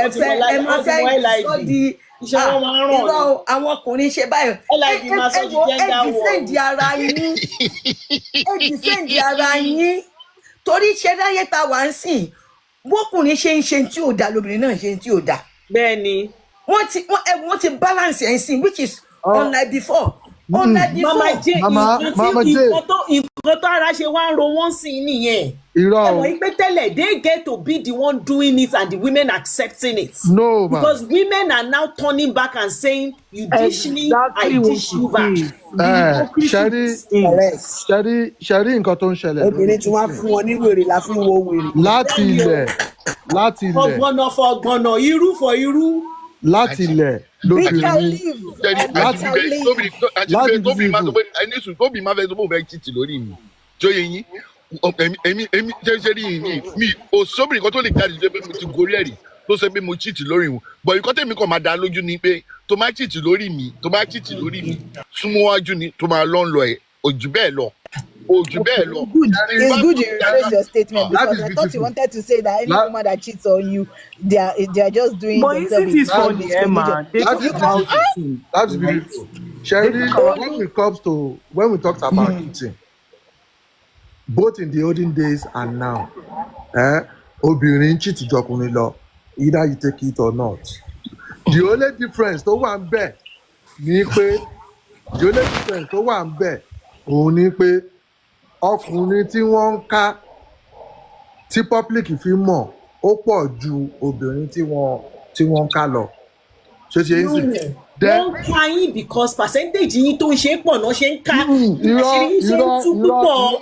S3: ẹ máa fẹ́ sọ di irọ́ àwọn ọkùnrin ṣe báyìí ẹ dìfẹ́ǹdì ara yín torí ṣe láyé ta wà ń sìn bókùnrin ṣe ń ṣe tí ò dá lóbìnrin náà ṣe tí ò dá.
S1: bẹ́ẹ̀ni.
S3: wọ́n ti balance ẹ̀ ń sìn which is unlike before.
S1: Mama J nǹkan tó ara ṣe wá ń ro wọ́n sí nìyẹn. Ẹ̀wọ̀n ìpè tẹ́lẹ̀ they get to be the one doing it and the women accepting it.
S7: No, ma.
S1: Because women are now turning back and saying you dish me, I dish you back.
S7: Ṣẹ́rí nǹkan tó ń ṣẹlẹ̀.
S3: Obìnrin tí wọ́n fún wọn ní wèrè la fi ń wo wèrè.
S7: Láti ilẹ̀.
S1: Ọgbọ́nọ̀ fọ ọgbọ́nọ̀, irú fọ irú.
S7: Láti ilẹ̀ lóbìnrin.
S6: Tóbi máa fẹ́ tó bó fẹ́ títì lórí mi. Tó yẹ yín. Èmi ṣe rí yìí mi ò sóbìnrin kan tó lè jáde ṣe pé mo ti gorí ẹ̀rí tó ṣe pé mo cheat lórí wọn. Bọ̀ nǹkan tèmi kan máa dá lójú ni pé tó máa cheat lórí mi súnmọ́ wájú ni tó máa lọ ẹ̀ ojú bẹ́ẹ̀ lọ.
S8: It's good you rephrase your statement because I thought you wanted to say that any woman that cheats on you, they are just doing themselves.
S9: But isn't this funny, Emma?
S7: That's beautiful. Sherry, when we talked about cheating, both in the olden days and now, obìnrin cheat jọkùnrin lọ, either you take it or not. The only difference tó wà ń bẹ̀ ni pé òun ni pé ọkùnrin tí wọ́n ń ká tí public fi mọ̀ ó pọ̀ ju obìnrin tí wọ́n ń ká lọ. Ṣé ṣe é sì?
S1: Wọ́n ká yín because percentage yín tó ń ṣe pọ̀ náà ṣe ń ká. Àṣírí ṣe ń tú púpọ̀.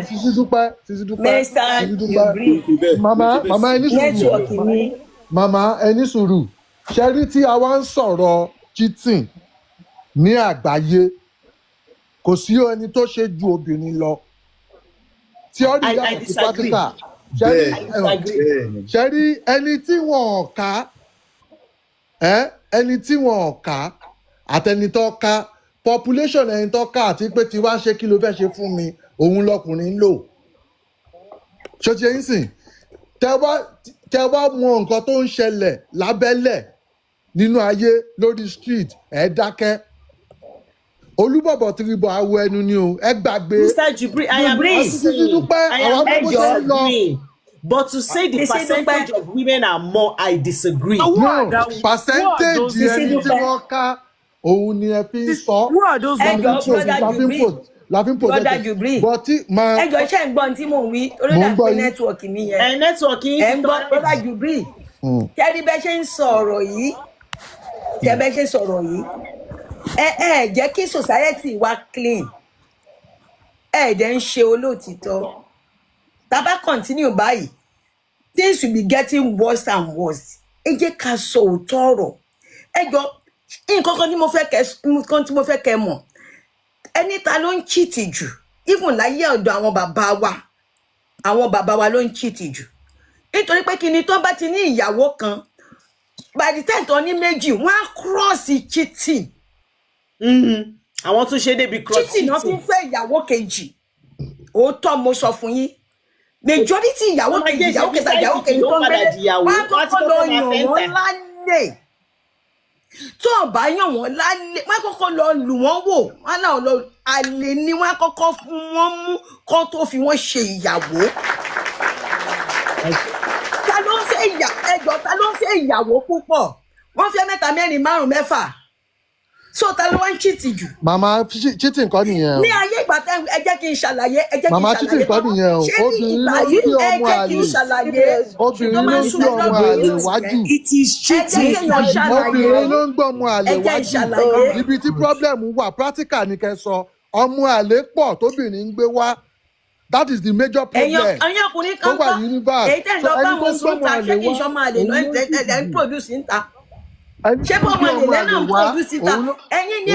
S7: Sisi dúpẹ́.
S3: Mr. Jubri.
S7: Mama ẹni sùúrù. Mama ẹni sùúrù. Ṣẹ́rí tí a wá ń sọ̀rọ̀ cheating ní àgbáyé kò sí ẹni tó ṣe ju obìnrin lọ. Theory yàtọ̀ sí practical. Ṣẹ́rí ẹni tí wọ́n ká àtẹni tó ká population ẹni tó ká àti pé tí wá ṣe kí ló fẹ́ ṣe fún mi òun lọkùnrin lò. Ṣé ti ẹ̀yin sìn? Tẹ́ bá mọ nǹkan tó ń ṣẹlẹ̀ lábẹ́lẹ̀ nínú ayé lórí street ẹ dákẹ́. Olúbọ̀bọ̀ tìrìbọ̀ awọ ẹnu ni o ẹ gbàgbé.
S1: Mr. Jubri, I am agreeing. But to say the percentage of women are more, I disagree.
S7: No, percentage ẹni tí wọ́n ká òun ni ẹ fi ń sọ.
S3: Brother Jubri. Ẹjọ́ iṣẹ́ ń gbọ́ tí mò ń wí orílẹ̀ èdè nẹ́tíwọ̀kì mi yẹn.
S1: Nẹ́tíwọ̀kì yìí
S3: ń gbọ́ Brother Jubri. Kẹ́rí bẹ́ẹ̀ ṣe ń sọ̀rọ̀ yìí. Jẹ́ kí society wa clean. Dẹ̀ ń ṣe olóòtítọ́. Tá bá continue báyìí, things will be getting worse and worse. Ẹ jẹ́ ká sọ òótọ́ ọ̀rọ̀. Ẹjọ́ nǹkan tí mo fẹ́ kẹ́ mọ̀. Ẹni ta ló ń cheat jù? Even láyé ọ̀dọ̀ àwọn bàbá wa ló ń cheat jù. Nítorí pé kíni tó bá ti ní ìyàwó kan, by the time tó ní méjì, wọ́n á cross cheating.
S1: Àwọn tún ṣe débi cross cheating.
S3: Cheating náà fi ń fẹ́ ìyàwó kejì. Òótọ́ mo sọ fún yín. Majority ìyàwó kejì tó ń gbélé wọ́n á kọ́kọ́ lọ yàn wọ́n lálẹ́. Tó ọ̀bá yàn wọ́n lálẹ́ wọ́n á kọ́kọ́ lọ lù wọ́n wò wọ́n náà lọ àlè ni wọ́n á kọ́kọ́ fún wọn mú kó tó fi wọ́n ṣe ìyàwó. Ta ló ń fẹ́ ìyàwó púpọ̀? Wọ́n fẹ́ mẹ́ta mẹ́rin márùn mẹ́fà. So ta ló wá ń cheat jù?
S7: Mama cheating kọ́ nìyẹn.
S3: Ní ayé ìgbà tẹ́ ẹ jẹ́ kí n ṣàlàyé.
S7: Mama cheating kọ́ nìyẹn o. Obìnrin ló ń bí ọmọ àlè. Obìnrin ló ń bí ọmọ àlè wájú.
S1: It is cheating.
S7: Obìnrin ló ń gbọ́ ọmọ àlè wájú. Ibi tí problem wà practical ni kẹ́ sọ. Ọmọ àlè pọ̀ tóbìnrin ń gbé wá. That is the major problem.
S3: Ẹ̀yin ọkùnrin kan kọ́ èyí tẹ̀ ń lọ bá wọn sún ta ṣé kí n ṣọmọ àlè lọ ẹ̀ ń produce ń ta. Ṣé bọ́ ọmọ àlè lẹ́nà ń produce ń ta? Ẹ̀yin ni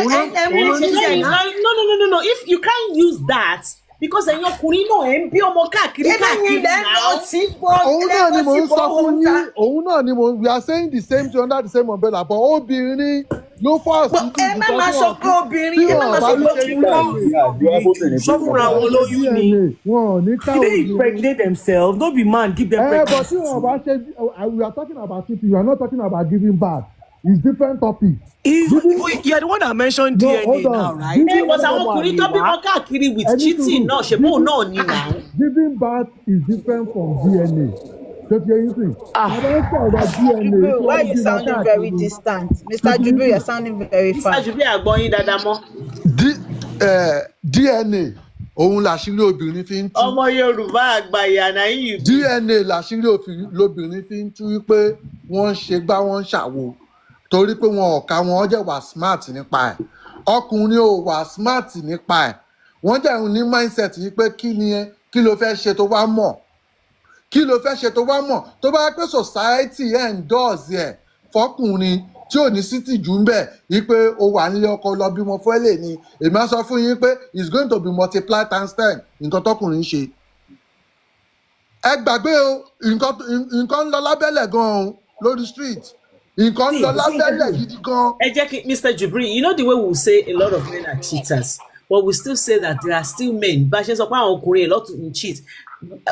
S1: No. If you can't use that because ẹ̀yin ọkùnrin náà ẹ̀ ń bí ọmọ káàkiri
S3: káàkiri náà.
S7: Òun náà ni mò ń sọ fún yín. We are saying the same thing under the same umbrella. But obìnrin ló fọ́ sí
S3: But ẹ má máa sọ pé obìnrin ẹ má máa sọ pé ọkùnrin
S9: sọ fúnra wọn lóyún ni
S7: wọn ò ní ká
S9: they
S7: obìnrin.
S9: impregnate themselves no be man give them
S7: But
S9: pregnancy.
S7: tí wọn bá ṣe we are talking about cheating, we are not talking about giving birth. It's different topic.
S9: You are the one that mentioned
S7: No,
S9: DNA
S7: hold on.
S9: now, right?
S1: ẹ but àwọn ọkùnrin tó bímọ káàkiri with cheating náà ṣe bóun náà ní now.
S7: Giving birth is different from DNA. Just hear you think.
S8: Jibril, why are you sounding very distant? Mr. Jibril, you're sounding very far.
S1: Mr. Jubi àgbọ̀yìn dáadáa mọ́.
S7: DNA òun làṣírí obìnrin fi ń tú.
S1: ọmọ Yorùbá àgbàyà náà yìí.
S7: DNA làṣírí lobìnrin fi ń tú wípé wọ́n ń ṣe gbá wọ́n ń ṣàwo torí pé wọn ò ká wọn jẹ́ wà smart nípa ẹ̀. Ọkùnrin ò wà smart nípa ẹ̀. Wọ́n jẹ́ ní mindset yìí pé kí ló fẹ́ ṣe tó wá mọ̀. Kí ló fẹ́ ṣe tó wá mọ̀ tó bá pẹ́ society endorse ẹ̀ fọkùnrin tí ò ní city jù ń bẹ̀ yí pé o wà nílé ọkọ lọ bímọ fún ẹlẹ́ ni èmi á sọ fún yín pé it's going to be multiplied times 10 nǹkan tọkùnrin ń ṣe. Ẹ gbàgbé o nǹkan ń lọ lábẹ́lẹ̀ gan-an lórí street nǹkan ń lọ lábẹ́lẹ̀ gidi gan.
S1: ẹ jẹ́ kí Mr. Jubril, you know the way we say a lot of men are cheaters, but we still say that there are still men bá a ṣe sọ pé àwọn ọkùnrin a lot to cheat.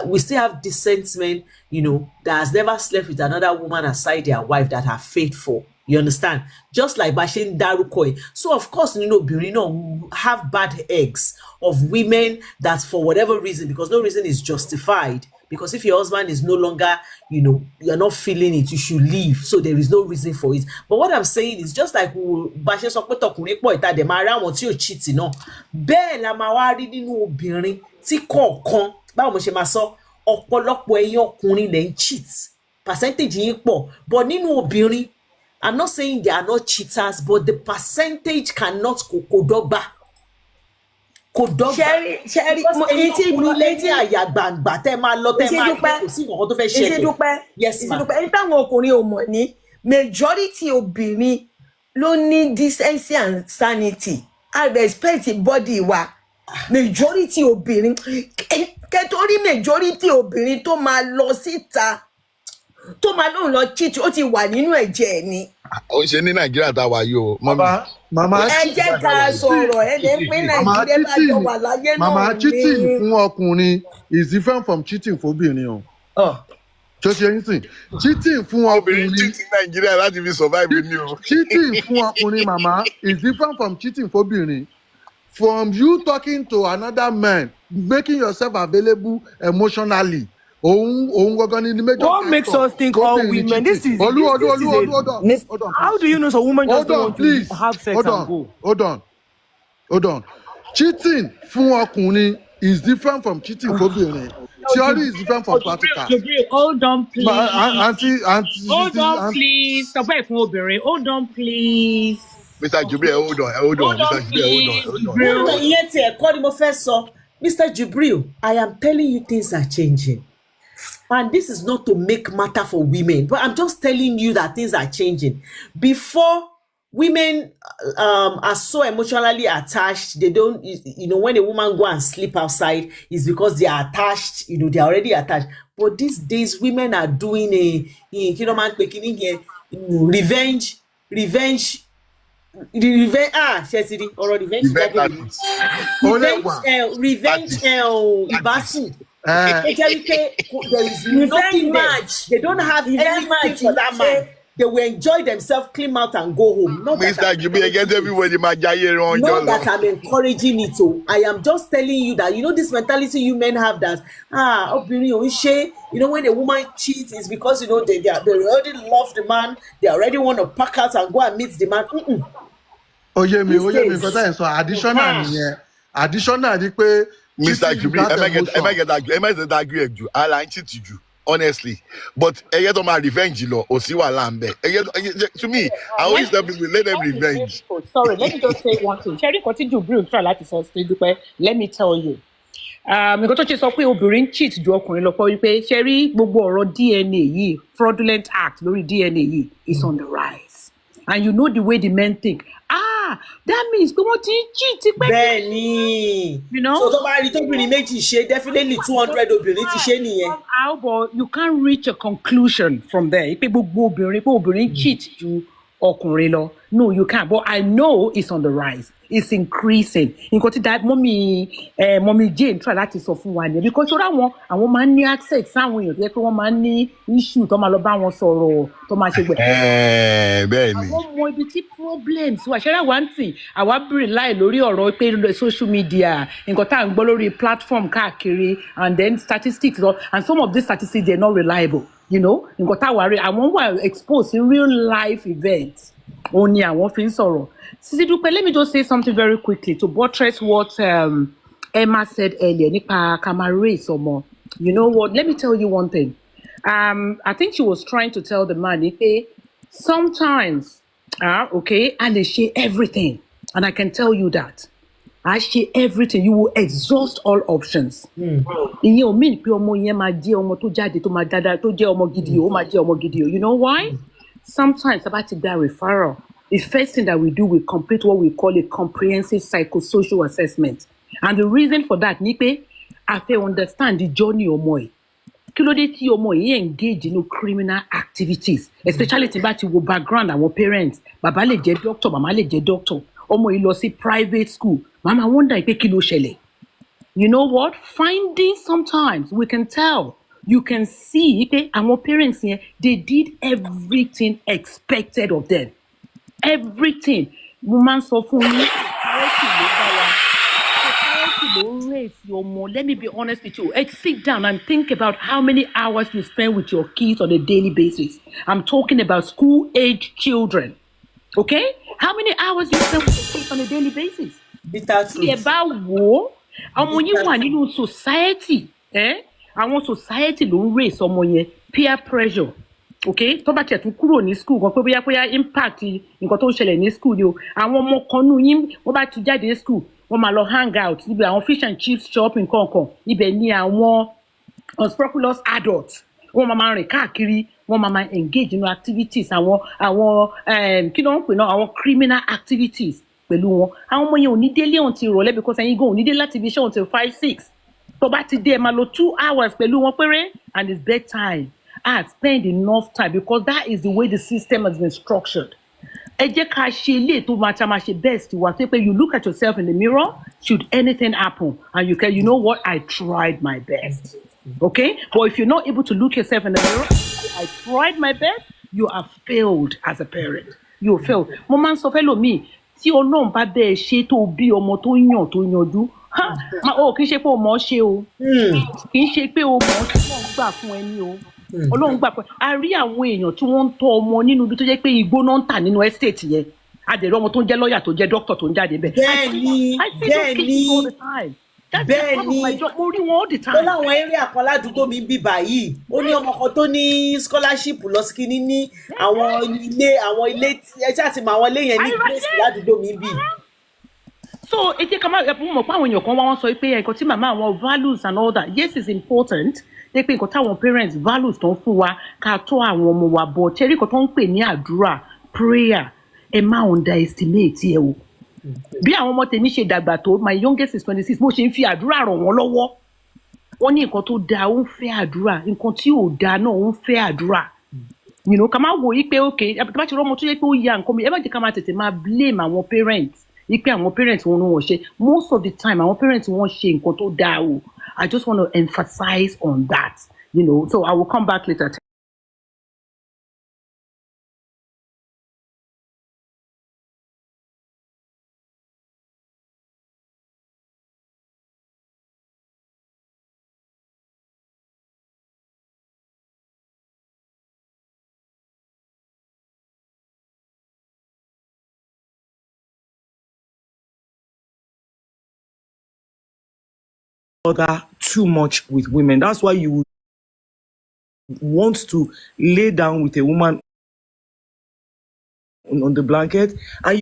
S1: We still have decent men, you know, that has never slept with another woman aside their wife that are faithful. You understand? Just like Bashin Darukoi. So of course, you know, Birino have bad eggs of women that for whatever reason, because no reason is justified. Because if your husband is no longer, you know, you're not feeling it, you should leave. So there is no reason for it. But what I'm saying is just like Bashin Sokotokuni Poita de Mara want you cheating, no. Bẹ́ẹ̀ la máa wá rí nínú obìnrin tí kọ̀ọ̀kan báwo mo ṣe máa sọ ọ̀pọ̀lọpọ̀ ẹ̀yin ọkùnrin lè ń cheat percentage yín pọ̀ but nínú obìnrin I'm not saying they are not cheaters but the percentage cannot kò dọ́gba
S3: ṣẹ́rí mo etí
S1: àyà gbàǹgbà tẹ́ máa lọ tẹ́ máa kò sí nǹkan tó fẹ́ ṣẹlẹ̀ yes ma
S3: ẹni táwọn ọkùnrin ò mọ̀ ní majority obìnrin ló ní decency and sanity I respect body wa majority obìnrin kẹtorí majority obìnrin tó máa lọ síta tó máa lóun lọ cheat ó ti wà nínú ẹ̀jẹ̀ ni.
S6: ó ń ṣe ní Nàìjíríà tá a wà yìí o mọ́mí.
S3: ẹ jẹ́ ká sọ̀rọ̀ ẹ lè pín Nàìjíríà bá jọ wà láyé náà ni.
S7: màmá cheating fún ọkùnrin is different from cheating fún obìnrin o. tó ṣe yín sìn cheating fún ọkùnrin
S6: cheating Nàìjíríà láti fi survive ni o.
S7: cheating fún ọkùnrin màmá is different from cheating fún obìnrin. From you talking to another man, making yourself available emotionally.
S9: What makes us think all women? This is
S7: hold on.
S9: How do you know some women just don't want to have sex and go?
S7: Hold on. Cheating fún ọkùnrin is different from cheating for obìnrin. Theory is different from practical.
S10: Hold on, please.
S7: Auntie,
S10: hold on, please. Hold on, please.
S6: Mr. Jubril, hold on. Mr. Jubril, hold on.
S1: Ìyẹn tí ẹ̀kọ́ ni mo fẹ́ sọ. Mr. Jubril, I am telling you things are changing. And this is not to make matter for women, but I'm just telling you that things are changing. Before, women are so emotionally attached. They don't, you know, when a woman go and sleep outside, it's because they are attached, you know, they're already attached. But these days, women are doing revenge, ìbásùn. There is nothing match. They don't have anything for that man. They will enjoy themselves, clean out and go home. Not
S6: Mr. Jubi against everybody, not
S1: that I'm encouraging it. So I am just telling you that, you know, this mentality you men have that, you know, when a woman cheats, it's because, you know, they already love the man. They already want to pack out and go and meet the man.
S7: Additional ni pé
S6: Mr. Jubi, ẹ má get agree with you. I cheat you. Honestly, but to my revenge law or see what to me, I always tell people let them revenge.
S10: Sorry, let me just say one thing. Sherry continue bring try like let me tell you. Nǹkan tó ṣe sọ pé obìnrin cheat ju ọkùnrin lọ pọ̀ wípé Sherry gbogbo ọ̀rọ̀ DNA yìí fraudulent act lórí DNA yìí is on the rise, and you know the way the men think. That means pé wọ́n ti cheat pé.
S1: Bẹ́ẹ̀ni.
S10: You know.
S1: So tó bá rí tóbìnrin méjì ṣe definitely 200 obìnrin ti ṣe nìyẹn.
S10: But you can't reach a conclusion from there. Pé gbogbo obìnrin cheat ju ọkùnrin lọ. No, you can't. But I know it's on the rise. It's increasing. Nǹkan tí that mommy Jane try láti sọ fún wa ni because ṣọ́ra àwọn máa ń ní access sáwọn èèyàn tó yẹ pé wọ́n máa ń ní issue tó máa lọ bá wọn sọ̀rọ̀ tó máa ṣe gbẹ̀.
S6: Bẹ́ẹ̀ ni.
S10: Àwọn ọmọ ibi tí problems wà ṣẹ́ra wá ń tì àwa bìrì láì lórí ọ̀rọ̀ pé social media nǹkan tá à ń gbọ́ lórí platform káàkiri and then statistics and some of these statistics they are not reliable. You know, nǹkan táwa rí àwọn wà exposed in real life events. Only I want to sorrow. Sisi Dupe, let me just say something very quickly to buttress what Emma said earlier. Nipa Kamare Somo. You know what? Let me tell you one thing. I think she was trying to tell the man, okay, sometimes, okay, I share everything, and I can tell you that I share everything. You will exhaust all options. Ìyẹn ò mean pé ọmọ yẹn máa jẹ́ ọmọ tó jáde tó máa dáadáa tó jẹ́ ọmọ gidi ó máa jẹ́ ọmọ gidi. You know why? Sometimes about that referral, the first thing that we do, we complete what we call a comprehensive psychosocial assessment. And the reason for that, Nipe, I feel understand the journey ọmọ ẹ̀. Kí ló dé tí ọmọ yìí engage in criminal activities, especially tí bá ti wo background our parents. Bàbá lè jẹ́ doctor, màmá lè jẹ́ doctor. Ọmọ yìí lọ sí private school. Mama wonder pé kí ló ṣẹlẹ̀. You know what? Finding sometimes we can tell. You can see that our parents here, they did everything expected of them. Everything. Woman so for me, let me be honest with you. Sit down and think about how many hours you spend with your kids on a daily basis. I'm talking about school-age children. Okay? How many hours you spend with your kids on a daily basis? About war. And when you want in society, àwọn society ló ń raise ọmọ yẹn peer pressure, okay, tó bá tiẹ̀ tún kúrò ní school kan pé bóyá impact nǹkan tó ń ṣẹlẹ̀ ní school ni o àwọn ọmọ kan nù yín wọ́n bá ti jáde ní school wọ́n máa lọ hang out níbi àwọn fish and chips shop nǹkan ibẹ̀ ni àwọn unscrupulous adults wọ́n máa rìn káàkiri wọ́n máa engage in activities àwọn kí ló ń pè náà àwọn criminal activities pẹ̀lú wọn àwọn ọmọ yẹn ò ní délé until ìrọ̀lẹ́ because ẹ̀yin gan ò ní dé láti ibi iṣẹ́ until 5-6. So back today, I lo 2 hours pẹ̀lú wọn péré and it's bedtime. I spend enough time because that is the way the system has been structured. Ẹ jẹ́ ká ṣe ilé tó máa ṣe best wa pé you look at yourself in the mirror, should anything happen and you know what, I tried my best. Okay? But if you're not able to look yourself in the mirror, I tried my best, you have failed as a parent. You have failed. Mo máa ń sọ fẹ́ lómi tí Ọlọ́run bá bẹ́ẹ̀ ṣe tó bí ọmọ tó yàn tó yanjú. Kì í ṣe pé o mọ̀ ọ́ ṣe o kì í ṣe pé o mọ̀ ọ́ ṣe Ọlọ́run gbà fún ẹni o Ọlọ́run gbà fún ẹ. A rí àwọn èèyàn tí wọ́n ń tọ́ ọmọ nínú ibi tó jẹ́ pé igbó náà ń tà nínú estate yẹn adẹ̀rẹ̀ ọmọ tó ń jẹ́ lọ́ọ̀yà tó jẹ́ doctor tó ń jáde bẹ́ẹ̀. Bẹ́ẹ̀ni mo rí wọn all the time.
S1: ó láwọn area kan ládùúgbò mi ń bí báyìí ó ní ọmọ kan tó ní scholarship lọ sí kínní ní àwọn ilé ẹ ṣáà ti mọ àwọn ilé yẹn ní place ládùúgbò mi ń bí.
S10: So ẹ jẹ́ ká máa mọ̀ pé àwọn èèyàn kan wá wọ́n sọ pé nǹkan tí màmá àwọn values and all that yes it's important pé nǹkan táwọn parents values tó ń fún wa ká tọ́ àwọn ọmọ wa bọ̀ ṣẹ́rí nǹkan tó ń pè ní àdúrà prayer ẹ má underestimate ẹ o. Bí àwọn ọmọ tèmi ṣe dàgbà tó my youngest is 26 mo ṣe ń fi àdúrà ràn wọ́n lọ́wọ́. Wọ́n ní nǹkan tó dáa ó ń fẹ́ àdúrà nǹkan tí ò dáa náà ó ń fẹ́ àdúrà. You know ká má wò yí pé okay bá ti rọ́mọ tó yẹ pé ó ya nǹkan mi ẹ má jẹ́ ká máa tètè máa blame àwọn parents. Ipe àwọn parents wọn wọ́n ṣe most of the time àwọn parents wọ́n ṣe nǹkan tó dáa o. I just want to emphasize on that, you know. So I will come back later.
S11: Bother too much with women. That's why you want to lay down with a woman on the blanket and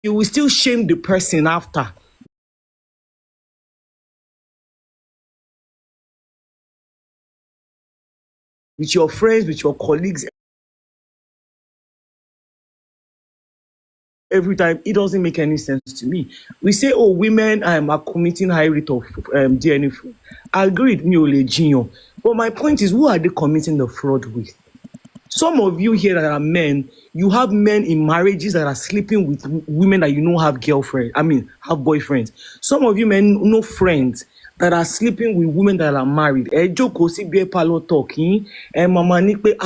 S11: you will still shame the person after. With your friends, with your colleagues, every time. It doesn't make any sense to me. We say, oh, women are committing high rate of DNA. Agreed, mi ò lè jiyàn. But my point is, who are they committing the fraud with? Some of you here that are men, you have men in marriages that are sleeping with women that you know have girlfriends. Have boyfriends. Some of you men know friends that are sleeping with women that are married. Jókòó sí beer parlour talking. Mama ní pé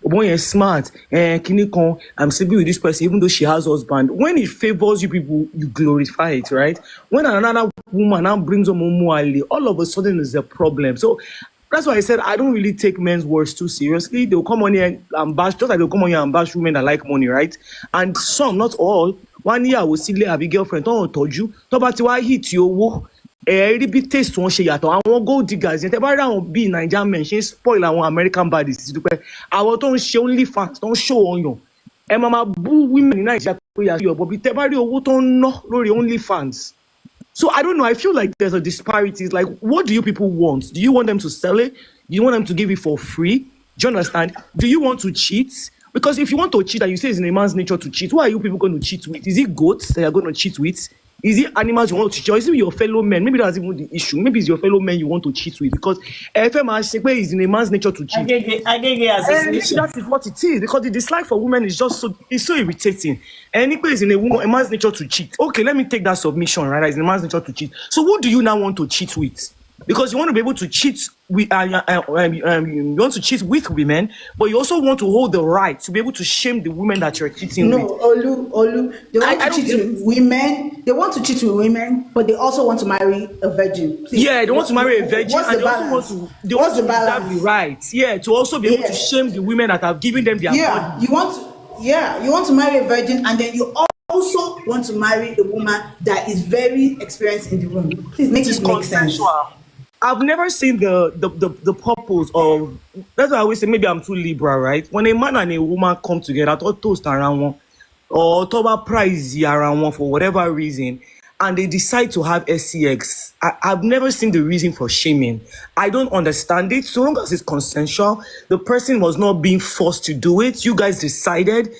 S11: boy is smart. Kíní kan, I'm sleeping with this person even though she has husband. When it favors you people, you glorify it, right? When another woman now brings on Momo all of a sudden is a problem. So that's why I said I don't really take men's words too seriously. They'll come on here and bash, just like they'll come on here and bash women that like money, right? And some, not all, 1 year I will still have a girlfriend. Don't told you. Talk about why hit your rí taste wọn ṣe yàtọ̀ àwọn gold diggers yẹn tẹ́ bá rí àwọn bíi Nigerian men ṣe spoil àwọn American bodies ti dúpẹ́ àwọn tó ń ṣe only fans tó ń show ọyàn ẹ máa bú women ní Nigeria pé yàtọ̀ yọ̀bọ̀ bí tẹ́ bá rí owó tó ń ná lórí only fans. So I don't know, I feel like there's a disparity. It's like, what do you people want? Do you want them to sell it? Do you want them to give it for free? Do you understand? Do you want to cheat? Because if you want to cheat and you say it's in a man's nature to cheat, who are you people going to cheat with? Is it goats that you're going to cheat with? Is it animals you want to cheat? Or is it your fellow men? Maybe that's even the issue. Maybe it's your fellow men you want to cheat with. Because FMA is in a man's nature to cheat. That is what it is. Because the dislike for women is just so irritating. And is in a man's nature to cheat. Okay, let me take that submission, right? It's in a man's nature to cheat. So who do you now want to cheat with? Because you want to be able to cheat with, you want to cheat with women, but you also want to hold the right to be able to shame the women that you're cheating with.
S8: No, Olu, they want to cheat with women. They want to cheat with women, but they also want to marry a virgin. Please.
S11: Yeah, they want to marry a virgin, and they also want to. They want to have the right, to also be able to shame the women that have given them their body.
S8: You want to marry a virgin, and then you also want to marry a woman that is very experienced in the room. Please make it make sense.
S11: I've never seen the purpose of. That's why I always say maybe I'm too liberal, right? When a man and a woman come together, or toast around one, or talk prize around one for whatever reason, and they decide to have SCX, I've never seen the reason for shaming. I don't understand it. So long as it's consensual, the person was not being forced to do it. You guys decided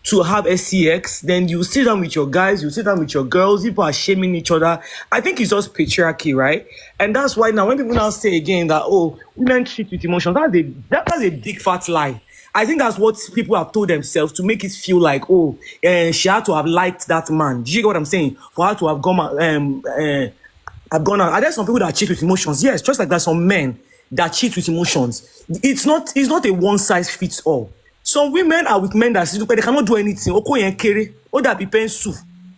S11: to have SCX, then you sit down with your guys, you sit down with your girls, people are shaming each other. I think it's just patriarchy, right? And that's why now when people now say again that, women cheat with emotions, that's a big fat lie. I think that's what people have told themselves to make it feel like, she had to have liked that man. Do you get what I'm saying? For her to have gone out. Are there some people that cheat with emotions? Yes, just like there's some men that cheat with emotions. It's not a one size fits all. Some women are with men that they cannot do anything. Or that be pencil.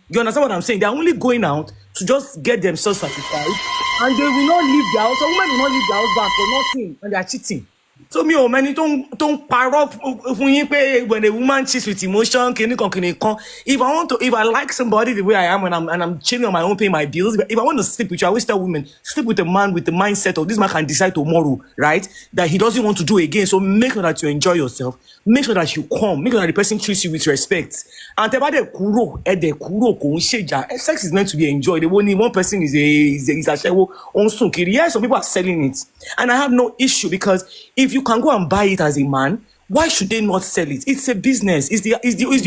S11: You understand what I'm saying? They're only going out to just get themselves satisfied, and they will not leave their house. Some women will not leave their house back for nothing, and they are cheating. So me, many don't power up when a woman cheats with emotion. If I like somebody the way I am, and I'm chilling on my own, paying my bills. If I want to sleep with you, I always tell women, sleep with a man with the mindset of this man can decide tomorrow, right? That he doesn't want to do again. So make sure that you enjoy yourself. Make sure that you come. Make sure that the person treats you with respect. And sex is meant to be enjoyed. The only one person is a yes, some people are selling it, and I have no issue because if you can go and buy it as a man, why should they not sell it? It's a business. It's the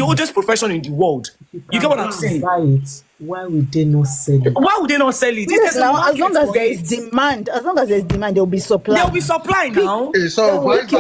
S11: oldest profession in the world. You get what I'm saying?
S1: Buy it. Why would they not sell it?
S11: Why would they not sell it?
S8: Yes, now, as long as there is demand, there will be supply.
S11: There will be supply now.
S7: Okay, so
S11: let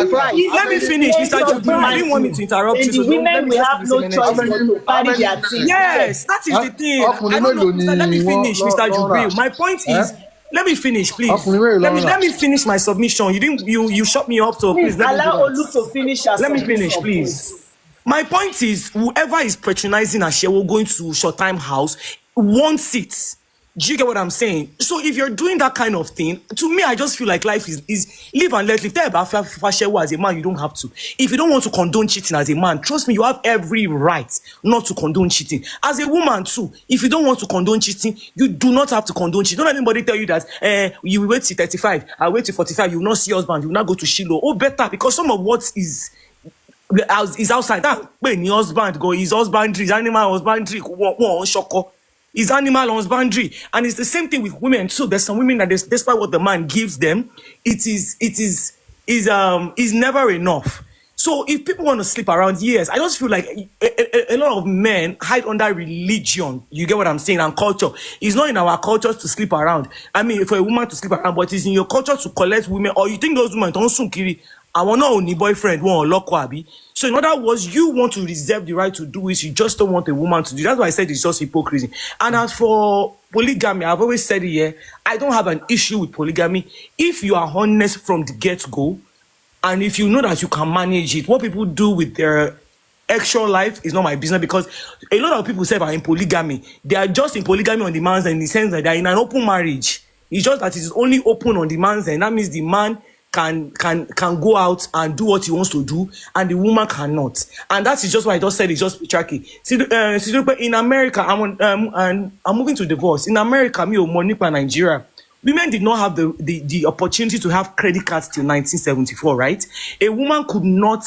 S11: me finish, Mr. Jubril. I didn't want me to interrupt you.
S1: The women will have no choice but to carry their thing.
S11: Yes, that is the thing. I don't know. Let me finish, Mr. Jubril. My point is. Let me finish, please. Let me finish my submission. You shut me up, so please
S1: allow Olu to finish.
S11: Let me finish, please. My point is, whoever is patronizing Ashewo going to short time house wants it. Do you get what I'm saying? So if you're doing that kind of thing, to me, I just feel like life is live and let live. Tell about Ashewo as a man, you don't have to. If you don't want to condone cheating as a man, trust me, you have every right not to condone cheating. As a woman too, if you don't want to condone cheating, you do not have to condone cheating. Don't let anybody tell you that you will wait till 35, I wait till 45, you will not see your husband, you will not go to Shiloh. Oh, better, because some of what is outside. That when your husband go, his husbandry, his animal husbandry, is animal husbandry, and it's the same thing with women too. There's some women that despite what the man gives them, is never enough. So So if people want to sleep around, yes, I just feel like a lot of men hide under religion. You get what I'm saying? And culture. It's not in our culture to sleep around. I mean, for a woman to sleep around, but it's in your culture to collect women, or you think those women don't soon kiri. I want no only boyfriend, one or lokwabi. So in other words, you want to reserve the right to do it. You just don't want a woman to do. That's why I said it's just hypocrisy. And as for polygamy, I've always said it here. I don't have an issue with polygamy if you are honest from the get-go. And if you know that you can manage it, what people do with their actual life is not my business, because a lot of people say are in polygamy. They are just in polygamy on the man's end, in the sense that they are in an open marriage. It's just that it is only open on the man's end. That means the man can go out and do what he wants to do, and the woman cannot. And that is just why I just said it's just patriarchy. See, in America, I'm moving to divorce. In America, Nigeria, women did not have the opportunity to have credit cards till 1974, right? A woman could not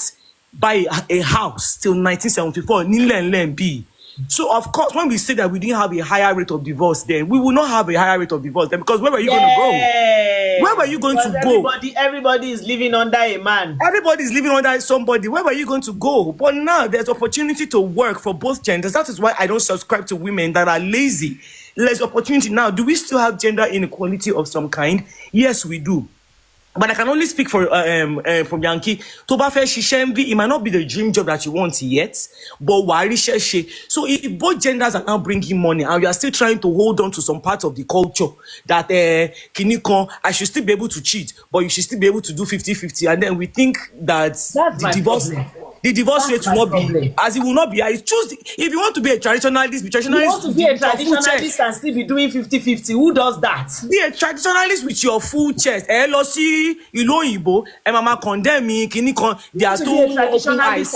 S11: buy a house till 1974. So, of course, when we say that we didn't have a higher rate of divorce then, we will not have a higher rate of divorce then, because where were you going to go? Where were you going to go?
S1: Everybody is living under a man.
S11: Everybody is living under somebody. Where were you going to go? But now there's opportunity to work for both genders. That is why I don't subscribe to women that are lazy. There's opportunity now. Do we still have gender inequality of some kind? Yes, we do. But I can only speak for from Yankee. Toba fe it might not be the dream job that you want yet, but so if both genders are now bringing money and we are still trying to hold on to some part of the culture that I should still be able to cheat, but you should still be able to do 50-50, and then we think that the divorce rate will not be, as it will not be. I choose if you want to be a traditionalist, be traditionalist.
S1: You want to be a traditionalist and still be doing 50-50. Who does that?
S11: Be a traditionalist with your full chest. Ìlú òyìnbó, mama condemn me, they are too open eyes.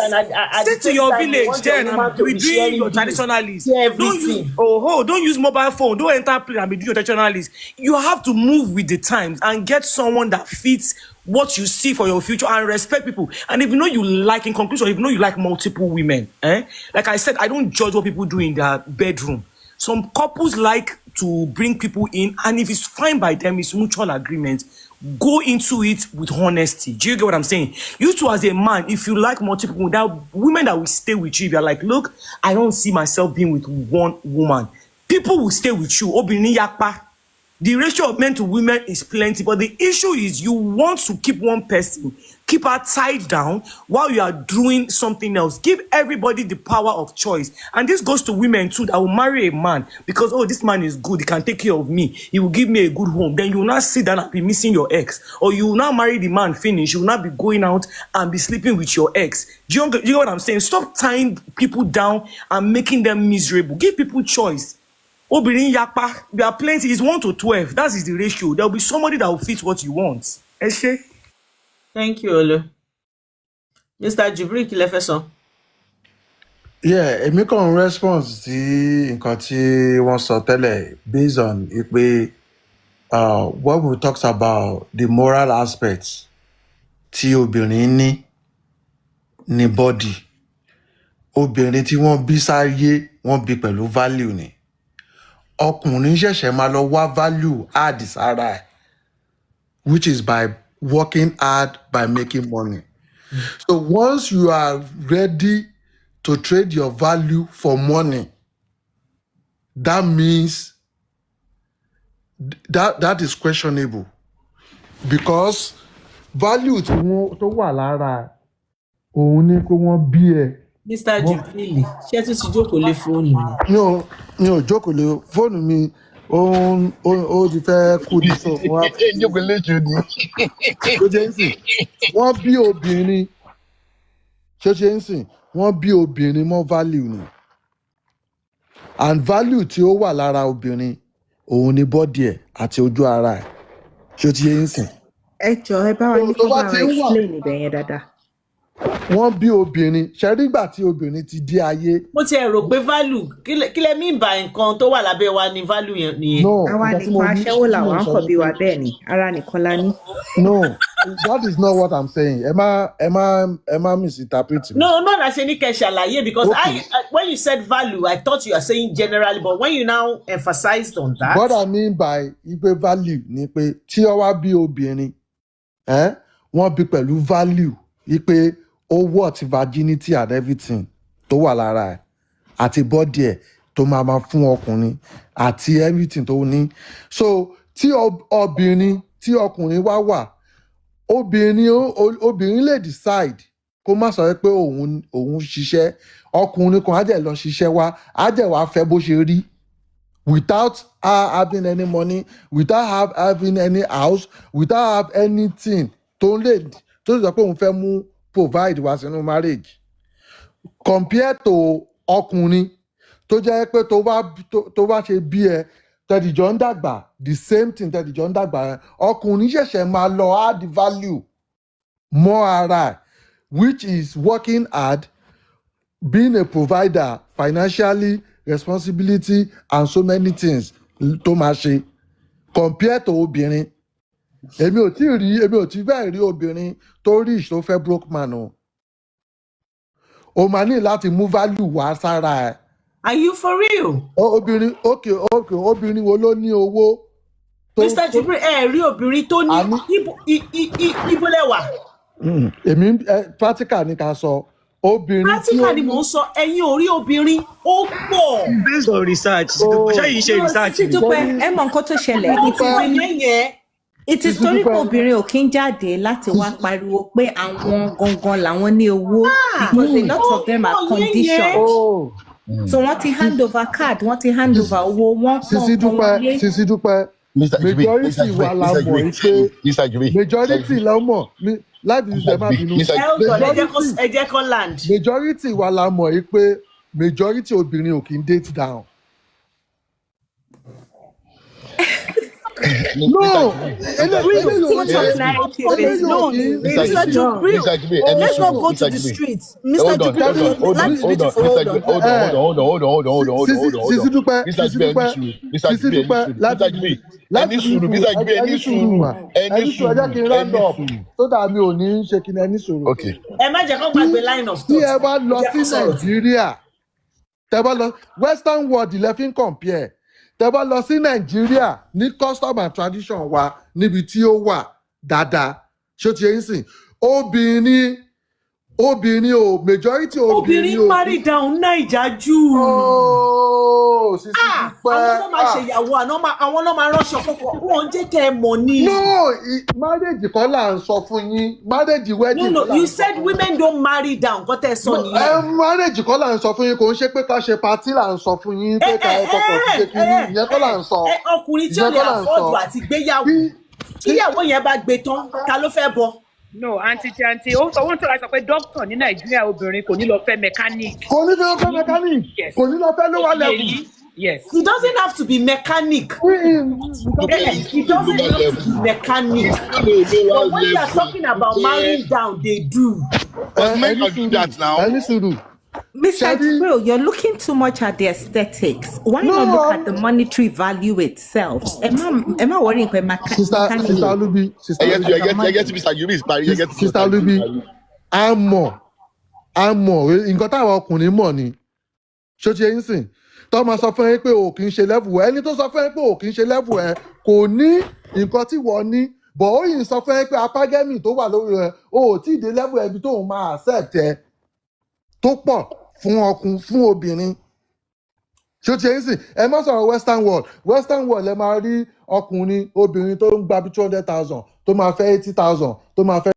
S11: Sit to your village then and be doing your traditionalist. Don't use mobile phone. Don't enter plane and be doing your traditionalist. You have to move with the times and get someone that fits what you see for your future and respect people. And if you know you like, in conclusion, if you know you like multiple women, like I said, I don't judge what people do in their bedroom. Some couples like to bring people in, and if it's fine by them, it's mutual agreement. Go into it with honesty. Do you get what I'm saying? You too, as a man, if you like multiple women, there are women that will stay with you. If you're like, look, I don't see myself being with one woman. People will stay with you. Obìnrin yakpa. The ratio of men to women is plenty, but the issue is you want to keep one person, keep her tied down while you are doing something else. Give everybody the power of choice. And this goes to women too, that will marry a man because, oh, this man is good, he can take care of me, he will give me a good home. Then you will not sit down and be missing your ex. Or you will not marry the man, finish, you will not be going out and be sleeping with your ex. Do you know what I'm saying? Stop tying people down and making them miserable. Give people choice. Obìnrin yakpa, there are plenty. It's 1 to 12. That is the ratio. There will be somebody that will fit what you want. Eshe?
S1: Thank you, Olu. Mr. Jibril, kí lẹ fẹ́ sọ?
S7: Yeah, èmi kàn response tí nǹkan tí wọ́n sọ tẹ́lẹ̀ based on pé what we talked about the moral aspects tí obìnrin ní body. Obìnrin tí wọ́n bí sáyé, wọ́n bí pẹ̀lú value ni. Ọkùnrin ṣẹ̀ṣẹ̀ máa lọ wá value add sára ẹ̀, which is by working hard, by making money. So once you are ready to trade your value for money, that means that is questionable, because value tó wà lára òun ni kó wọ́n bí ẹ.
S1: Mr. Jibril, ṣé tún ti jókòó lé fóònù mi?
S7: Mi ò jókòó lé fóònù mi, ó ti fẹ́ kú ní sọ.
S6: Jókòó lé jù ní.
S7: Ṣó ṣe ń sìn, wọ́n bí obìnrin, ṣó ṣe ń sìn, wọ́n bí obìnrin mọ́ value ni. And value tí ó wà lára obìnrin, òun ni body ẹ̀ àti ojú ara ẹ̀. Ṣó ti ń sìn.
S12: Ẹ jọ̀ọ́ ẹ bá wa ní kó bá wa explain ibẹ̀ yẹn dáadáa.
S7: Wọ́n bí obìnrin, ṣẹ́rígbà tí obìnrin ti dé ayé.
S1: Mo ti rò pé value, kí lẹ mean by nǹkan tó wà lábẹ́ wa ni value yẹn nìyẹn.
S7: No,
S12: àwa nìkan aṣẹ́wó làwọn ń kọ̀ bí wa bẹ́ẹ̀ ni, ara nìkan la ní.
S7: No, that is not what I'm saying. Ẹ má misinterpret me.
S1: No, not as any ṣàlàyé, because okay. When you said value, I thought you are saying generally, but when you now emphasized on that.
S7: What I mean by ipe value ni pé tí ó wá bí obìnrin, wọ́n bí pẹ̀lú value, ipe ó worth virginity and everything tó wà lára ẹ̀ àti body ẹ̀ tó máa fún ọkùnrin àti everything tó ní. So tí obìnrin tí ọkùnrin wá wà, obìnrin lè decide kó má sọ pé òun ṣiṣẹ́, ọkùnrin kan á dẹ̀ lọ ṣiṣẹ́ wá, á dẹ̀ wá fẹ́ bó ṣe rí without her having any money, without her having any house, without have anything tó sọ pé òun fẹ́ mú provide wá sínú marriage. Compare to ọkùnrin tó jẹ́ pé tó bá ṣe bí ẹ tẹ̀dìjọ́ ń dàgbà the same thing tẹ̀dìjọ́ ń dàgbà ọkùnrin ṣẹ̀ṣẹ̀ máa lọ add value more ara which is working hard, being a provider financially, responsibility and so many things tó máa ṣe compare to obìnrin. Èmi ò tí bẹ́ẹ̀ rí obìnrin tó rich tó fẹ́ broke man o máa ní láti mú value wá sára ẹ̀.
S1: Are you for real?
S7: Obìnrin obìnrin wo ló ní owó?
S1: Mr. Jibril, rí obìnrin tó ní ibo lẹ́wà.
S7: Èmi practical ni ká sọ.
S1: Practical ni mò ń sọ, ẹ̀yin ò rí obìnrin ó pọ̀.
S11: Based on research, ṣé yìí ṣe research ni?
S12: Dúpẹ́, ẹ mọ nǹkan tó ṣẹlẹ̀. It is torí pé obìnrin ò kí ń jáde láti wá pariwo pé àwọn gangan làwọn ní owó because a lot of them are conditioned. So wọ́n ti hand over card, wọ́n ti hand over owó, wọ́n
S7: Sisi Dúpẹ́ majority wa la mọ̀ pé majority la mọ̀ life is the man bínú.
S1: Ẹ jẹ́ kó land.
S7: Majority wa la mọ̀ pé majority obìnrin ò kí ń date down. No,
S8: Mr. Jibril, let's not go to the streets. Mr. Jibril, life is beautiful. Hold on.
S7: Sisi Dúpẹ́, ẹni sùúrù ẹjẹ́ kí n round up so that mi ò ní ṣe kí ni ẹni sùúrù.
S1: Ẹ má jẹ́ kó gbàgbé line of thought.
S7: Tí ẹ bá lọ sí Nàìjíríà, tẹ bá lọ Western world lẹ fi ń compare. Tẹ bá lọ sí Nàìjíríà ní custom and tradition wa níbi tí ó wà dáadáa ṣó ti yẹn sìn obìnrin majority
S1: obìnrin marry down Naija jù.
S7: Sisi Dúpẹ́.
S1: Àwọn náà máa ṣèyàwó àwọn náà máa ránṣọ fọ́pọ̀ wọ́n jẹ́ kẹ́ ẹ mọ̀ ni.
S7: No, marriage kọ́ là ń sọ fún yín marriage wedding.
S1: No, you said women don't marry down kọ́ tẹ́ sọ nìyẹn.
S7: Marriage kọ́ là ń sọ fún yín kò ń ṣe pé ká ṣe party là ń sọ fún yín pé ká ẹ kọ́kọ́ ṣe kínní ìyẹn kọ́ là ń sọ.
S1: Ọkùnrin tí ó lè afford àti gbéyàwó tíyàwó yẹn bá gbé tán ta ló fẹ́ bọ.
S10: No, aunty ó sọ wọ́n tó láti sọ pé doctor ní Nàìjíríà obìnrin kò ní lọ fẹ́ mechanic.
S7: Kò ní lọ fẹ́ mechanic. Kò ní lọ fẹ́ lower level.
S10: Yes.
S1: He doesn't have to be mechanic. He doesn't have to be mechanic. But when you are talking about marrying down, they do.
S6: But men can do that now.
S12: Mr. Jibril, you're looking too much at the aesthetics. Why not look at the monetary value itself? Am I worrying about mechanic?
S7: Sister Lubi. Sister Lubi. I'm more. Nǹkan táwọn ọkùnrin mọ̀ ni. Ṣó ti yẹn sìn? Tó máa sọ fún ẹ pé o kì í ṣe level ẹ ẹni tó sọ fún ẹ pé o kì í ṣe level ẹ kò ní nǹkan tí wọ́n ní bọ̀ ó yìí sọ fún ẹ pé apágẹ́mì tó wà lórí rẹ o ò tí ì dé level ẹbí tó máa accept ẹ tó pọ̀ fún obìnrin. Ṣó ti yẹn sìn ẹ má sọ̀rọ̀ western world ẹ máa rí ọkùnrin obìnrin tó ń gba bí 200,000 tó máa fẹ́ 80,000 tó máa fẹ́